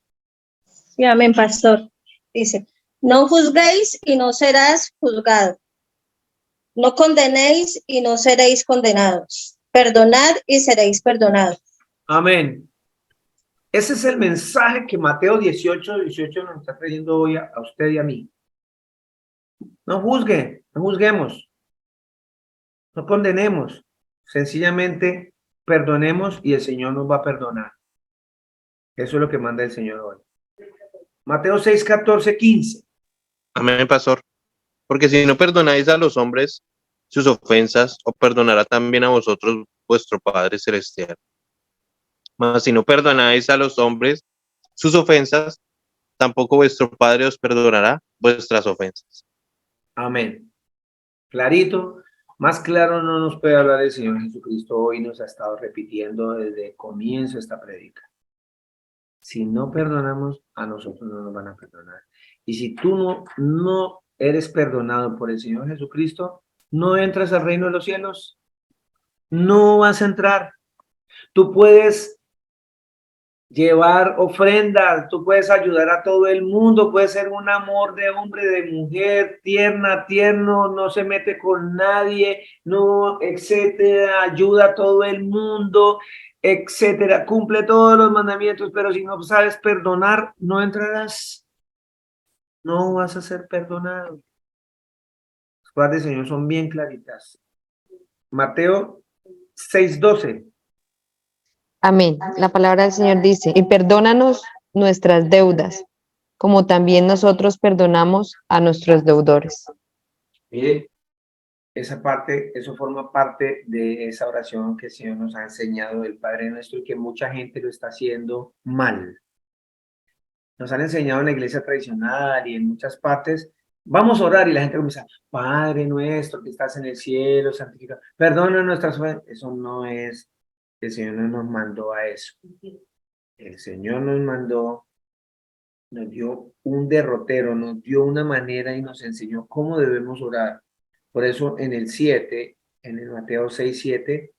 Sí, amén, pastor. Dice, no juzguéis y no serás juzgado. No condenéis y no seréis condenados. Perdonad y seréis perdonados. Amén. Ese es el mensaje que Mateo 18 nos está trayendo hoy a usted y a mí. No juzguen, no juzguemos, no condenemos. Sencillamente perdonemos y el Señor nos va a perdonar. Eso es lo que manda el Señor hoy. Mateo 6, 14, 15. Amén, pastor. Porque si no perdonáis a los hombres sus ofensas, os perdonará también a vosotros vuestro Padre Celestial. Mas si no perdonáis a los hombres sus ofensas, tampoco vuestro Padre os perdonará vuestras ofensas. Amén. Clarito, más claro no nos puede hablar el Señor Jesucristo. Hoy nos ha estado repitiendo desde el comienzo esta prédica. Si no perdonamos, a nosotros no nos van a perdonar. Y si tú no eres perdonado por el Señor Jesucristo, no entras al reino de los cielos. No vas a entrar. Tú puedes llevar ofrendas, tú puedes ayudar a todo el mundo, puedes ser un amor de hombre, de mujer, tierno, no se mete con nadie, no, etcétera, ayuda a todo el mundo, etcétera, cumple todos los mandamientos, pero si no sabes perdonar, no entrarás, no vas a ser perdonado. Las palabras del Señor son bien claritas. Mateo 6:12. Amén. La palabra del Señor dice, y perdónanos nuestras deudas, como también nosotros perdonamos a nuestros deudores. Mire, esa parte, eso forma parte de esa oración que el Señor nos ha enseñado del Padre Nuestro y que mucha gente lo está haciendo mal. Nos han enseñado en la iglesia tradicional y en muchas partes, vamos a orar y la gente comienza, Padre Nuestro que estás en el cielo, santificado, perdona nuestras ofensas. Eso no es, el Señor no nos mandó a eso. El Señor nos mandó, nos dio un derrotero, nos dio una manera y nos enseñó cómo debemos orar. Por eso en el 7, en el Mateo 6:7,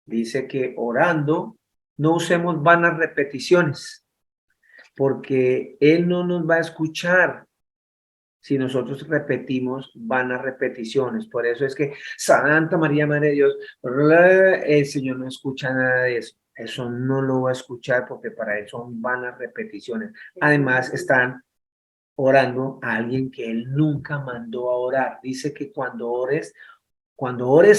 dice que orando no usemos vanas repeticiones, porque Él no nos va a escuchar. si nosotros repetimos vanas repeticiones. Por eso es que Santa María, Madre de Dios, el Señor no escucha nada de eso. Eso no lo va a escuchar porque para eso son vanas repeticiones. Además, están orando a alguien que Él nunca mandó a orar. Dice que cuando ores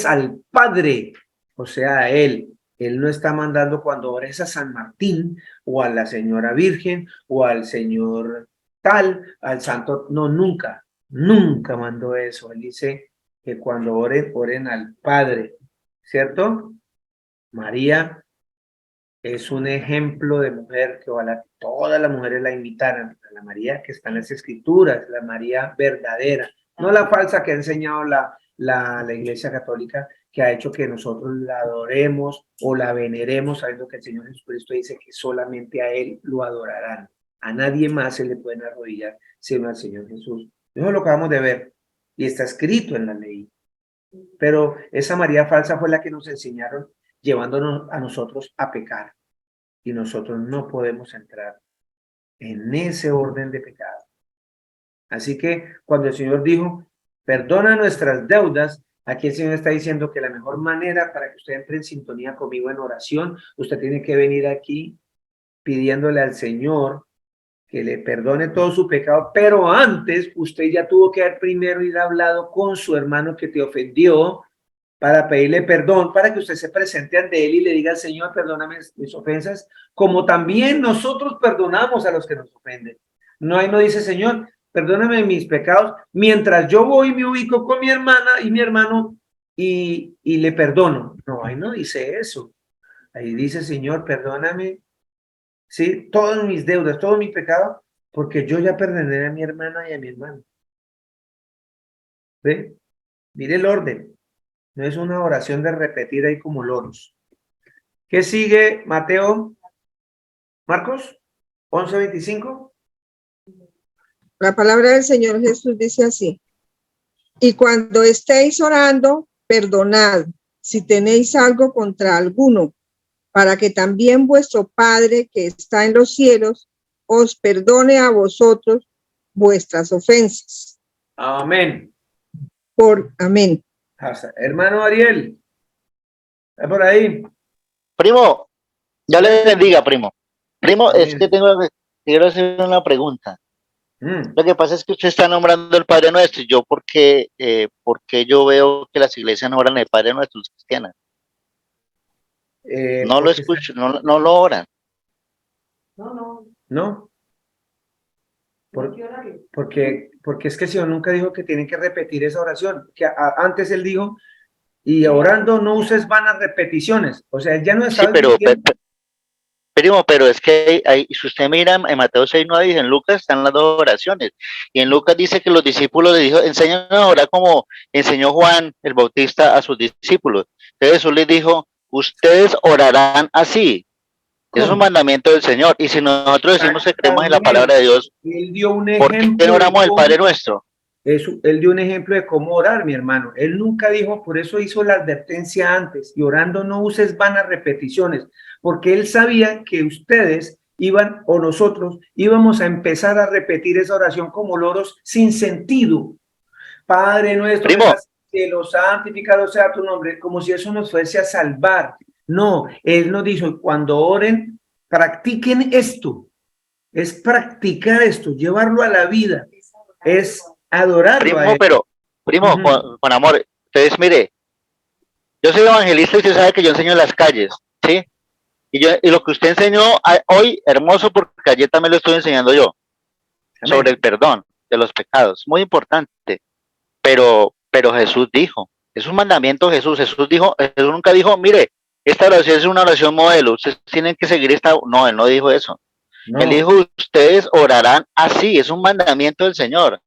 al Padre, o sea, a Él no está mandando cuando ores a San Martín o a la Señora Virgen o al Señor tal, al Santo, no, nunca, nunca mandó eso. Él dice que cuando oren al Padre, ¿cierto? María es un ejemplo de mujer que ojalá todas las mujeres la imitaran, a la María que está en las Escrituras, la María verdadera, no la falsa que ha enseñado la Iglesia Católica, que ha hecho que nosotros la adoremos o la veneremos, sabiendo que el Señor Jesucristo dice que solamente a Él lo adorarán. A nadie más se le pueden arrodillar, sino al Señor Jesús. Eso lo acabamos de ver y está escrito en la ley. Pero esa María falsa fue la que nos enseñaron, llevándonos a nosotros a pecar. Y nosotros no podemos entrar en ese orden de pecado. Así que cuando el Señor dijo, perdona nuestras deudas, aquí el Señor está diciendo que la mejor manera para que usted entre en sintonía conmigo en oración, usted tiene que venir aquí pidiéndole al Señor que le perdone todo su pecado, pero antes usted ya tuvo que haber primero ir hablado con su hermano que te ofendió para pedirle perdón, para que usted se presente ante él y le diga, Señor, perdóname mis ofensas, como también nosotros perdonamos a los que nos ofenden. No, ahí no dice, Señor, perdóname mis pecados, mientras yo voy y me ubico con mi hermana y mi hermano y le perdono. No, ahí no dice eso. Ahí dice, Señor, perdóname, sí, todas mis deudas, todos mis pecados, porque yo ya perdoné a mi hermana y a mi hermano. ¿Ve? Mire el orden. No es una oración de repetir ahí como loros. ¿Qué sigue, Mateo? Marcos 11:25. La palabra del Señor Jesús dice así: y cuando estéis orando, perdonad si tenéis algo contra alguno, para que también vuestro Padre que está en los cielos os perdone a vosotros vuestras ofensas. Amén. Amén. Hermano Ariel, ¿está por ahí? Primo, ya le bendiga, primo. Primo, es que quiero hacer una pregunta. Lo que pasa es que usted está nombrando el Padre Nuestro, y yo, ¿por qué yo veo que las iglesias no oran el Padre Nuestro, los cristianas? No lo escucho, no lo oran. No. Porque es que el Señor nunca dijo que tienen que repetir esa oración. Que antes Él dijo, y orando no uses vanas repeticiones. O sea, Él ya no está diciendo... Primo, pero es que si usted mira en Mateo 6:9 y en Lucas están las dos oraciones. Y en Lucas dice que los discípulos le dijo, enséñanos a orar como enseñó Juan el Bautista a sus discípulos. Entonces Jesús les dijo, ustedes orarán así. Es un mandamiento del Señor. Y si nosotros decimos que creemos en la palabra de Dios, Él dio un ¿por qué no oramos el Padre Nuestro? Él dio un ejemplo de cómo orar, mi hermano. Él nunca dijo, por eso hizo la advertencia antes, y orando no uses vanas repeticiones, porque él sabía que ustedes iban, o nosotros, íbamos a empezar a repetir esa oración como loros sin sentido. Padre nuestro, que estás en el cielo, santificado sea tu nombre, como si eso nos fuese a salvar. No, él nos dijo, cuando oren, practiquen esto. Es practicar esto, llevarlo a la vida. Es adorarlo. Primo, con amor. Entonces, mire, yo soy evangelista y usted sabe que yo enseño en las calles, ¿sí? Y lo que usted enseñó hoy, hermoso, porque ayer también lo estoy enseñando yo. Amén. Sobre el perdón de los pecados. Muy importante. Pero Jesús dijo, es un mandamiento de Jesús. Jesús nunca dijo, mire, esta oración es una oración modelo, ustedes tienen que seguir esta. No, él no dijo eso. No. Él dijo, ustedes orarán así, es un mandamiento del Señor.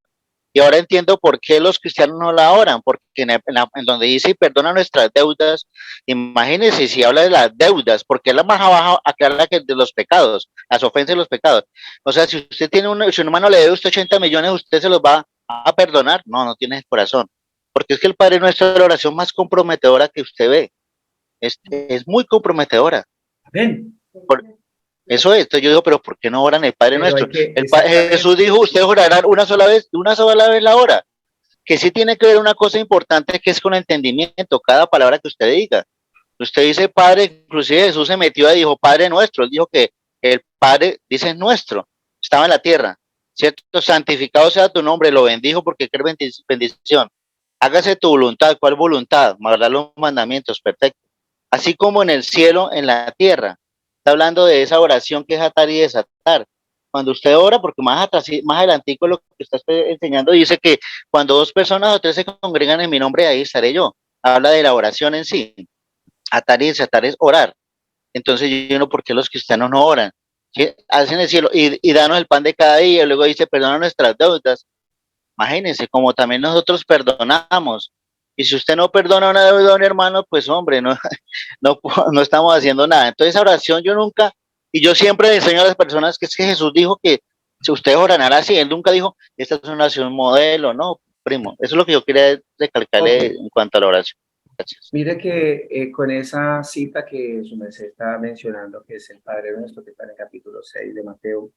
Y ahora entiendo por qué los cristianos no la oran, porque en donde dice, perdona nuestras deudas, imagínense si habla de las deudas, porque es la más abajo, aclara que de los pecados, las ofensas y los pecados. O sea, si usted tiene si un hermano le debe usted 80 millones, ¿usted se los va a perdonar? No, no tiene corazón. Porque es que el Padre Nuestro es la oración más comprometedora que usted ve. Es muy comprometedora. Amén. Eso es. Entonces yo digo, pero ¿por qué no oran el Padre Pero hay Nuestro? que, Jesús dijo, ustedes orarán una sola vez la hora. Que sí tiene que ver una cosa importante que es con entendimiento, cada palabra que usted diga. Usted dice Padre, inclusive Jesús se metió y dijo Padre Nuestro. Él dijo que el Padre, dice nuestro, estaba en la tierra, ¿cierto? Santificado sea tu nombre, lo bendijo porque quiere bendición. Hágase tu voluntad. ¿Cuál voluntad? Guardar los mandamientos, perfecto. Así como en el cielo, en la tierra. Está hablando de esa oración que es atar y desatar. Cuando usted ora, porque más atrás, más adelantico lo que está enseñando, dice que cuando 2 personas o 3 se congregan en mi nombre, ahí estaré yo. Habla de la oración en sí. Atar y desatar es orar. Entonces yo no, ¿por qué los cristianos no oran? ¿Sí? Hacen el cielo y danos el pan de cada día, y luego dice, perdona nuestras deudas. Imagínense, como también nosotros perdonamos. Y si usted no perdona una deuda a un hermano, pues hombre, no, no estamos haciendo nada. Entonces esa oración yo nunca, y yo siempre le enseño a las personas que es que Jesús dijo que si ustedes oran así, él nunca dijo, esta es una oración modelo, no, primo. Eso es lo que yo quería recalcarle en cuanto a la oración. Gracias. mire que con esa cita que su merced está mencionando, que es el Padre Nuestro, que está en el capítulo 6 de Mateo,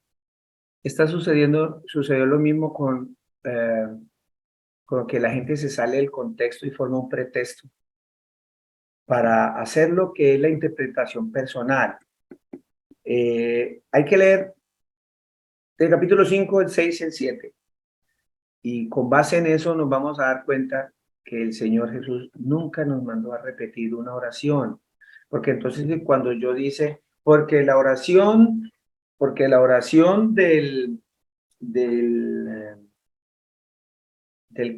sucedió lo mismo con que la gente se sale del contexto y forma un pretexto para hacer lo que es la interpretación personal. Hay que leer del capítulo 5, el 6 y el 7. Y con base en eso nos vamos a dar cuenta que el Señor Jesús nunca nos mandó a repetir una oración. Porque entonces cuando yo dice, porque la oración del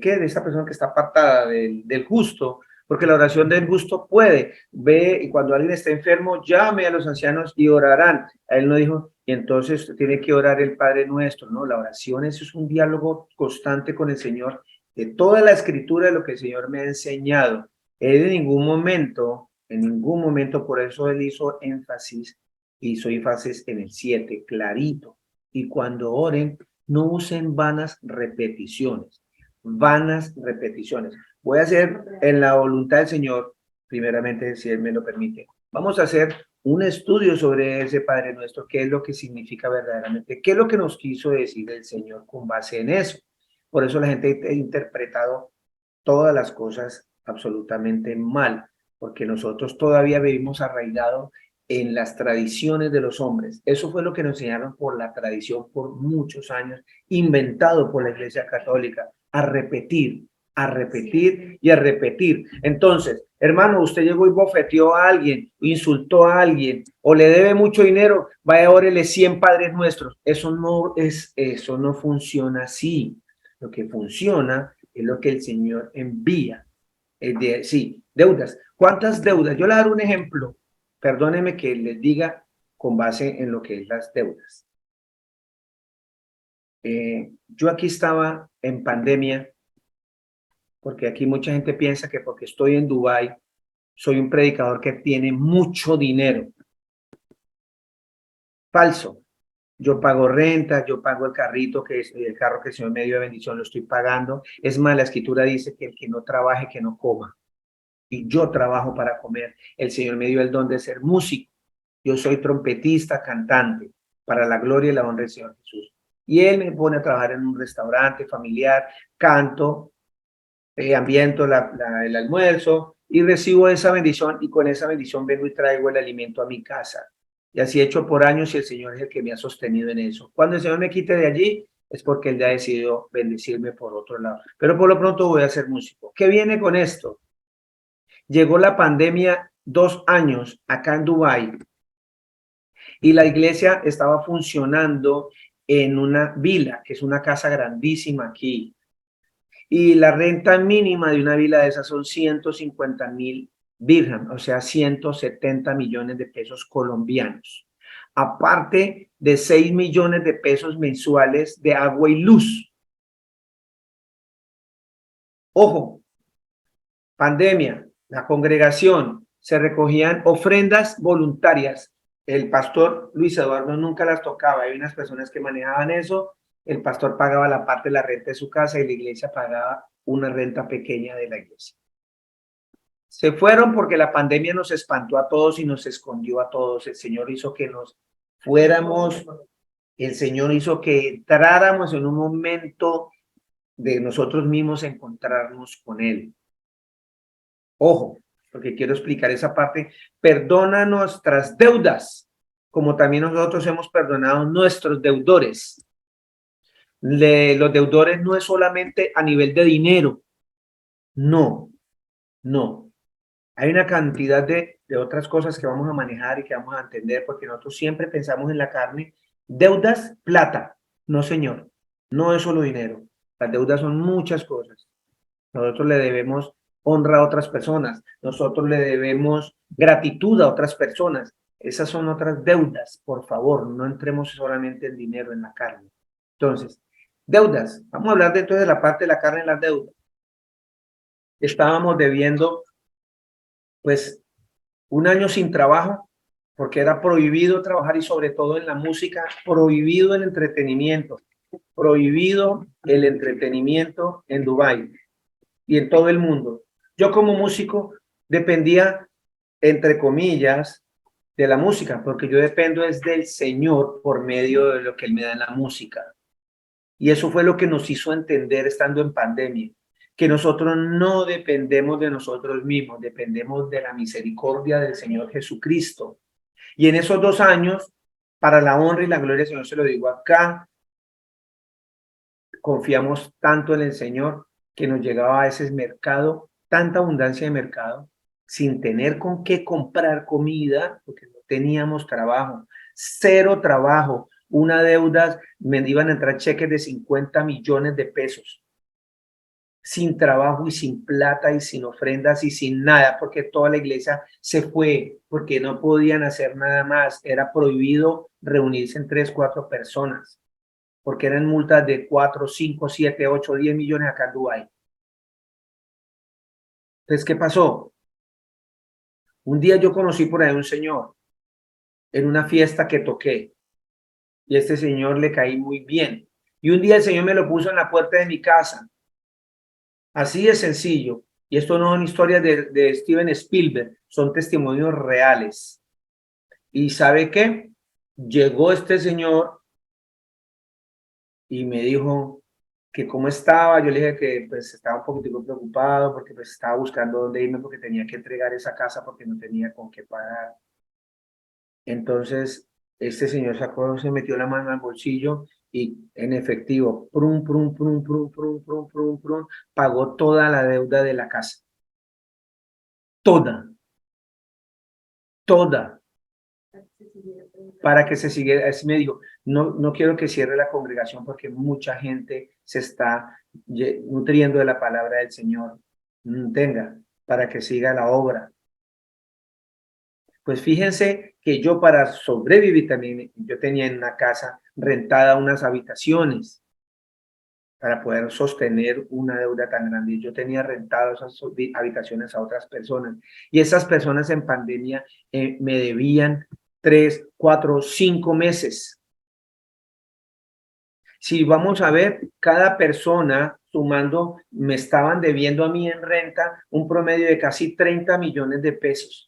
qué, de esta persona que está apartada, del justo, porque la oración del justo puede, ve, y cuando alguien está enfermo, llame a los ancianos y orarán. A él no dijo, y entonces tiene que orar el Padre Nuestro, ¿no? La oración, eso es un diálogo constante con el Señor, de toda la escritura de lo que el Señor me ha enseñado. Él en ningún momento, por eso él hizo énfasis en el 7, clarito. Y cuando oren, no usen vanas repeticiones. Voy a hacer en la voluntad del Señor, primeramente, si Él me lo permite. Vamos a hacer un estudio sobre ese Padre Nuestro, qué es lo que significa verdaderamente, qué es lo que nos quiso decir el Señor con base en eso. Por eso la gente ha interpretado todas las cosas absolutamente mal, porque nosotros todavía vivimos arraigados en las tradiciones de los hombres. Eso fue lo que nos enseñaron por la tradición por muchos años, inventado por la Iglesia Católica, a repetir y a repetir. Entonces, hermano, usted llegó y bofeteó a alguien, insultó a alguien, o le debe mucho dinero, vaya, órele 100 Padres Nuestros. Eso no funciona así. Lo que funciona es lo que el Señor envía. Sí, deudas. ¿Cuántas deudas? Yo le daré un ejemplo. Perdónenme que les diga con base en lo que es las deudas. Yo aquí estaba en pandemia, porque aquí mucha gente piensa que porque estoy en Dubái, soy un predicador que tiene mucho dinero. Falso. Yo pago renta, yo pago el carrito, que es el carro que el Señor me dio de bendición, lo estoy pagando. Es más, la Escritura dice que el que no trabaje, que no coma. Y yo trabajo para comer. El Señor me dio el don de ser músico. Yo soy trompetista, cantante, para la gloria y la honra del Señor Jesús. Y Él me pone a trabajar en un restaurante familiar, canto, ambiento el almuerzo y recibo esa bendición, y con esa bendición vengo y traigo el alimento a mi casa. Y así he hecho por años, y el Señor es el que me ha sostenido en eso. Cuando el Señor me quite de allí, es porque Él ya ha decidido bendecirme por otro lado. Pero por lo pronto voy a ser músico. ¿Qué viene con esto? Llegó la pandemia 2 años acá en Dubái, y la iglesia estaba funcionando en una vila, que es una casa grandísima aquí. Y la renta mínima de una vila de esas son 150.000 dirham, o sea, 170 millones de pesos colombianos. Aparte de 6 millones de pesos mensuales de agua y luz. Ojo, pandemia, la congregación, se recogían ofrendas voluntarias. El pastor Luis Eduardo nunca las tocaba. Hay unas personas que manejaban eso. El pastor pagaba la parte de la renta de su casa y la iglesia pagaba una renta pequeña de la iglesia. Se fueron porque la pandemia nos espantó a todos y nos escondió a todos. El Señor hizo que nos fuéramos, el Señor hizo que entráramos en un momento de nosotros mismos encontrarnos con Él. Ojo, porque quiero explicar esa parte. Perdona nuestras deudas, como también nosotros hemos perdonado nuestros deudores. Los deudores no es solamente a nivel de dinero. No. Hay una cantidad de otras cosas que vamos a manejar y que vamos a entender, porque nosotros siempre pensamos en la carne. Deudas, plata. No, señor. No es solo dinero. Las deudas son muchas cosas. Nosotros le debemos honra a otras personas. Nosotros le debemos gratitud a otras personas. Esas son otras deudas. Por favor, no entremos solamente en dinero, en la carne. Entonces, deudas. Vamos a hablar dentro de la parte de la carne en las deudas. Estábamos debiendo, pues, un año sin trabajo, porque era prohibido trabajar y sobre todo en la música, prohibido el entretenimiento en Dubái y en todo el mundo. Yo como músico dependía, entre comillas, de la música, porque yo dependo es del Señor por medio de lo que Él me da en la música. Y eso fue lo que nos hizo entender estando en pandemia, que nosotros no dependemos de nosotros mismos, dependemos de la misericordia del Señor Jesucristo. Y en esos 2 años, para la honra y la gloria del Señor, se lo digo acá, confiamos tanto en el Señor que nos llegaba a ese mercado, tanta abundancia de mercado, sin tener con qué comprar comida, porque no teníamos trabajo, 0 trabajo, una deuda, me iban a entrar cheques de 50 millones de pesos, sin trabajo y sin plata y sin ofrendas y sin nada, porque toda la iglesia se fue, porque no podían hacer nada más, era prohibido reunirse en 3, 4 personas, porque eran multas de 4, 5, 7, 8, 10 millones acá en Dubái. Entonces, ¿qué pasó? Un día yo conocí por ahí un señor en una fiesta que toqué y a este señor le caí muy bien. Y un día el Señor me lo puso en la puerta de mi casa. Así de sencillo. Y esto no son historias de Steven Spielberg, son testimonios reales. ¿Y sabe qué? Llegó este señor y me dijo que cómo estaba. Yo le dije que pues estaba un poquitico preocupado porque pues estaba buscando dónde irme porque tenía que entregar esa casa porque no tenía con qué pagar. Entonces, este señor se metió la mano al bolsillo y en efectivo, pagó toda la deuda de la casa. Toda. Para que se siguiera, así me dijo, no quiero que cierre la congregación porque mucha gente se está nutriendo de la palabra del Señor. Tenga, para que siga la obra. Pues fíjense que yo para sobrevivir también, yo tenía en una casa rentada unas habitaciones para poder sostener una deuda tan grande. Yo tenía rentado esas habitaciones a otras personas y esas personas en pandemia me debían 3, 4, 5 meses. Si vamos a ver, cada persona sumando me estaban debiendo a mí en renta un promedio de casi 30 millones de pesos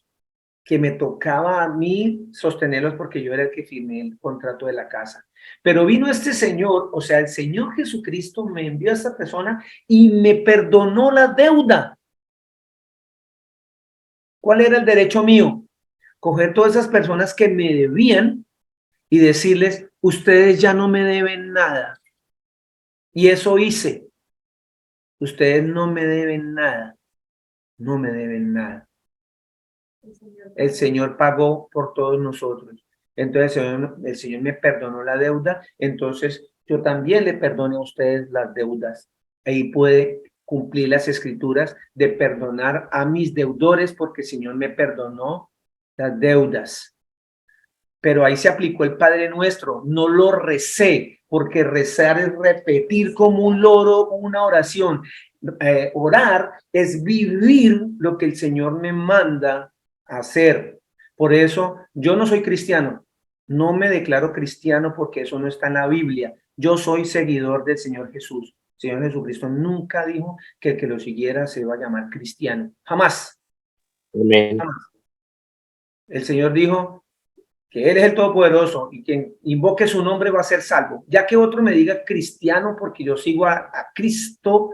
que me tocaba a mí sostenerlos porque yo era el que firmé el contrato de la casa. Pero vino este señor, o sea, el Señor Jesucristo me envió a esta persona y me perdonó la deuda. ¿Cuál era el derecho mío? Coger todas esas personas que me debían y decirles, ustedes ya no me deben nada. Y eso hice. Ustedes no me deben nada. No me deben nada. El Señor pagó por todos nosotros. Entonces el Señor me perdonó la deuda, entonces yo también le perdoné a ustedes las deudas. Ahí puede cumplir las escrituras de perdonar a mis deudores porque el Señor me perdonó las deudas. Pero ahí se aplicó el Padre Nuestro, no lo recé, porque rezar es repetir como un loro una oración. Orar es vivir lo que el Señor me manda hacer. Por eso yo no soy cristiano, no me declaro cristiano porque eso no está en la Biblia. Yo soy seguidor del Señor Jesús. El Señor Jesucristo nunca dijo que el que lo siguiera se iba a llamar cristiano. Jamás. Amén. Jamás. El Señor dijo que Él es el Todopoderoso y quien invoque su nombre va a ser salvo. Ya que otro me diga cristiano, porque yo sigo a Cristo,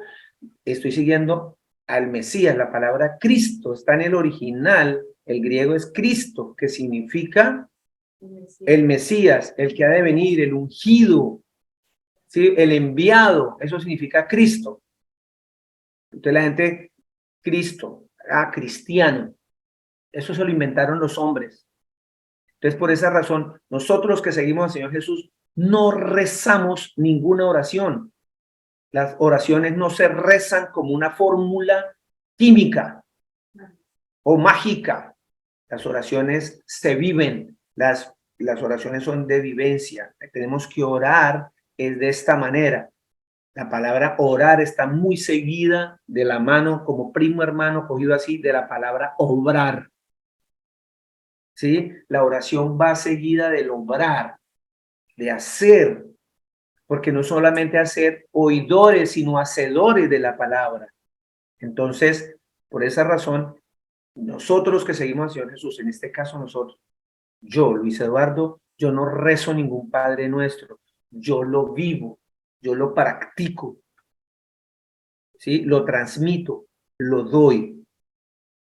estoy siguiendo al Mesías. La palabra Cristo está en el original, el griego es Cristo, que significa el Mesías, el que ha de venir, el ungido, ¿sí? El enviado, eso significa Cristo. Entonces la gente, Cristo, cristiano, eso se lo inventaron los hombres. Entonces, por esa razón, nosotros que seguimos al Señor Jesús, no rezamos ninguna oración. Las oraciones no se rezan como una fórmula química o mágica. Las oraciones se viven, las oraciones son de vivencia. Tenemos que orar es de esta manera. La palabra orar está muy seguida de la mano, como primo hermano cogido así, de la palabra obrar. ¿Sí? La oración va seguida del obrar, de hacer, porque no solamente hacer oidores, sino hacedores de la palabra. Entonces, por esa razón, nosotros que seguimos al Señor Jesús, en este caso nosotros, yo, Luis Eduardo, yo no rezo ningún Padre Nuestro, yo lo vivo, yo lo practico, ¿sí? Lo transmito, lo doy,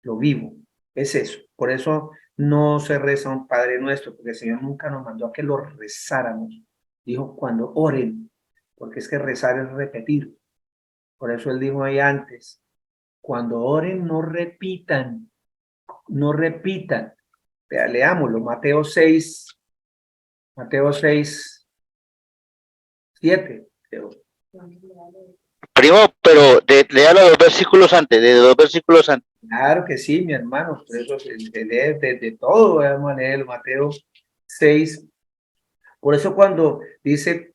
lo vivo, es eso. Por eso no se reza un Padre Nuestro, porque el Señor nunca nos mandó a que lo rezáramos. Dijo, cuando oren, porque es que rezar es repetir. Por eso Él dijo ahí antes, cuando oren no repitan, no repitan. Vea, leámoslo, Mateo 6, 7. Primo, pero léalo 2 versículos antes, de 2 versículos antes. Claro que sí, mi hermano, por eso se lee de todo, vamos a leer Mateo 6. Por eso cuando dice,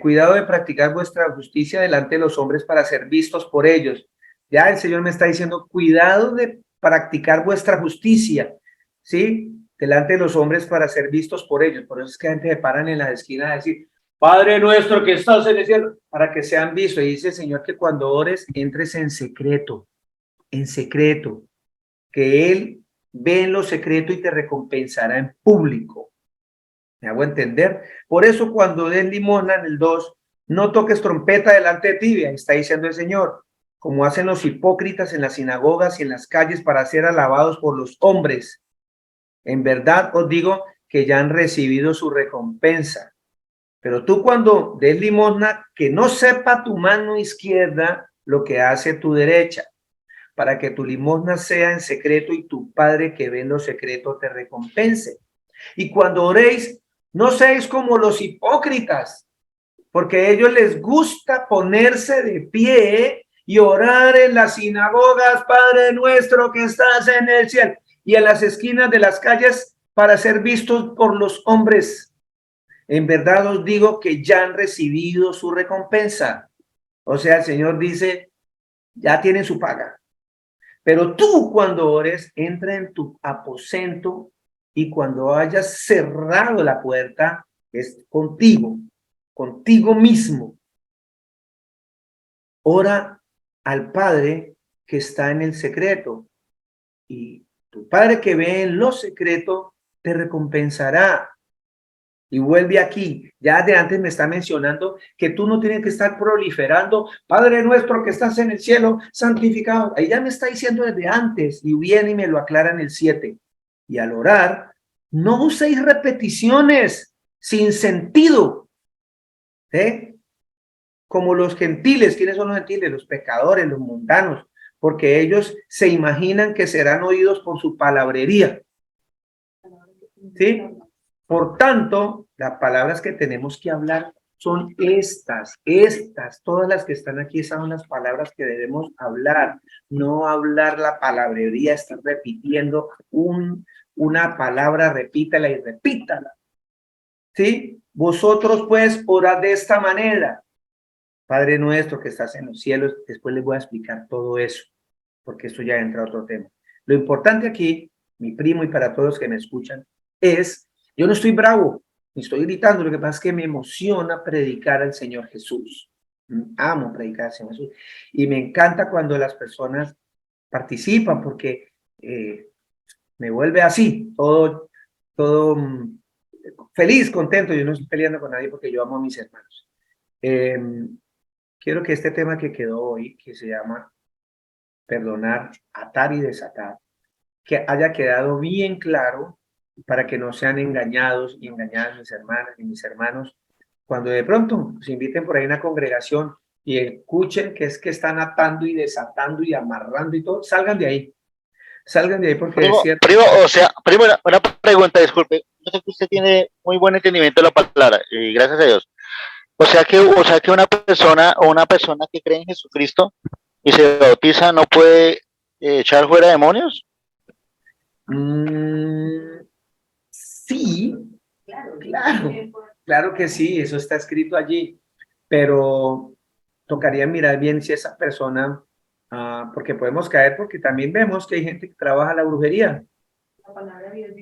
cuidado de practicar vuestra justicia delante de los hombres para ser vistos por ellos. Ya el Señor me está diciendo, cuidado de practicar vuestra justicia, ¿sí? Delante de los hombres para ser vistos por ellos. Por eso es que la gente se paran en la esquina a decir, Padre nuestro que estás en el cielo, para que sean vistos. Y dice el Señor que cuando ores, entres en secreto, que Él ve en lo secreto y te recompensará en público. ¿Me hago entender? Por eso cuando des limosna en el 2, no toques trompeta delante de ti, está diciendo el Señor, como hacen los hipócritas en las sinagogas y en las calles para ser alabados por los hombres. En verdad os digo que ya han recibido su recompensa. Pero tú cuando des limosna, que no sepa tu mano izquierda lo que hace tu derecha, para que tu limosna sea en secreto y tu Padre que ve en lo secreto te recompense. Y cuando oréis, no seáis como los hipócritas, porque a ellos les gusta ponerse de pie y orar en las sinagogas, Padre nuestro que estás en el cielo, y en las esquinas de las calles para ser vistos por los hombres. En verdad os digo que ya han recibido su recompensa. O sea, el Señor dice, ya tienen su paga. Pero tú cuando ores, entra en tu aposento y cuando hayas cerrado la puerta, es contigo mismo. Ora al Padre que está en el secreto y tu Padre que ve en lo secreto te recompensará. Y vuelve aquí, ya de antes me está mencionando que tú no tienes que estar proliferando, Padre nuestro que estás en el cielo, santificado. Ahí ya me está diciendo desde antes y viene y me lo aclara en el 7. Y al orar, no uséis repeticiones sin sentido, como los gentiles. ¿Quiénes son los gentiles? Los pecadores, los mundanos, porque ellos se imaginan que serán oídos por su palabrería. ¿Sí? Por tanto, las palabras que tenemos que hablar son estas, todas las que están aquí son las palabras que debemos hablar, no hablar la palabrería, estar repitiendo una palabra, repítala y repítala. ¿Sí? Vosotros pues orad de esta manera. Padre nuestro que estás en los cielos, después les voy a explicar todo eso, porque esto ya entra a otro tema. Lo importante aquí, mi primo y para todos que me escuchan, es yo no estoy bravo, ni estoy gritando, lo que pasa es que me emociona predicar al Señor Jesús. Amo predicar al Señor Jesús. Y me encanta cuando las personas participan porque me vuelve así, todo todo feliz, contento. Yo no estoy peleando con nadie porque yo amo a mis hermanos. Quiero que este tema que quedó hoy, que se llama perdonar, atar y desatar, que haya quedado bien claro para que no sean engañados y engañadas mis hermanas y mis hermanos. Cuando de pronto se inviten por ahí a una congregación y escuchen que es que están atando y desatando y amarrando y todo, salgan de ahí. Salgan de ahí porque Primo, es cierto. primo, una pregunta, disculpe. Yo sé que usted tiene muy buen entendimiento de la palabra, y gracias a Dios. O sea que una persona que cree en Jesucristo y se bautiza no puede echar fuera demonios. Sí, claro que sí, eso está escrito allí, pero tocaría mirar bien si esa persona, porque podemos caer, porque también vemos que hay gente que trabaja la brujería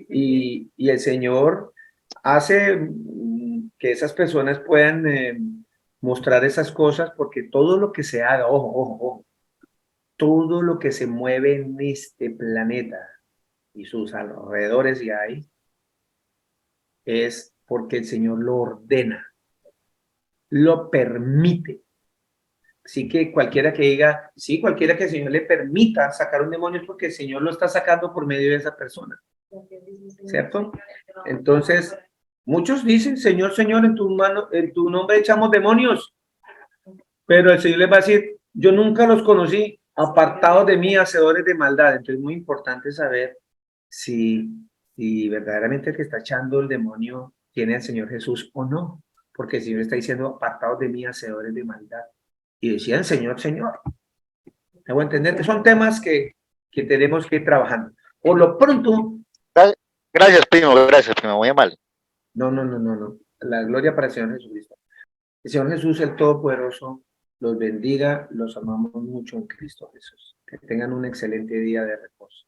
y el Señor hace que esas personas puedan mostrar esas cosas, porque todo lo que se haga, ojo, todo lo que se mueve en este planeta y sus alrededores y hay, es porque el Señor lo ordena, lo permite. Así que cualquiera que diga, sí, cualquiera que el Señor le permita sacar un demonio es porque el Señor lo está sacando por medio de esa persona, ¿cierto? Entonces, muchos dicen, Señor, Señor, en tu nombre echamos demonios, pero el Señor les va a decir, yo nunca los conocí, apartados de mí, hacedores de maldad. Entonces es muy importante saber si verdaderamente el que está echando el demonio tiene al Señor Jesús o no, porque el Señor está diciendo, apartados de mí, hacedores de maldad. Y decían, Señor, Señor. Debo entender que son temas que tenemos que ir trabajando. Por lo pronto, Gracias, primo, muy amable. no. La gloria para el Señor Jesucristo. El Señor Jesús, el Todopoderoso, los bendiga, los amamos mucho en Cristo Jesús. Que tengan un excelente día de reposo.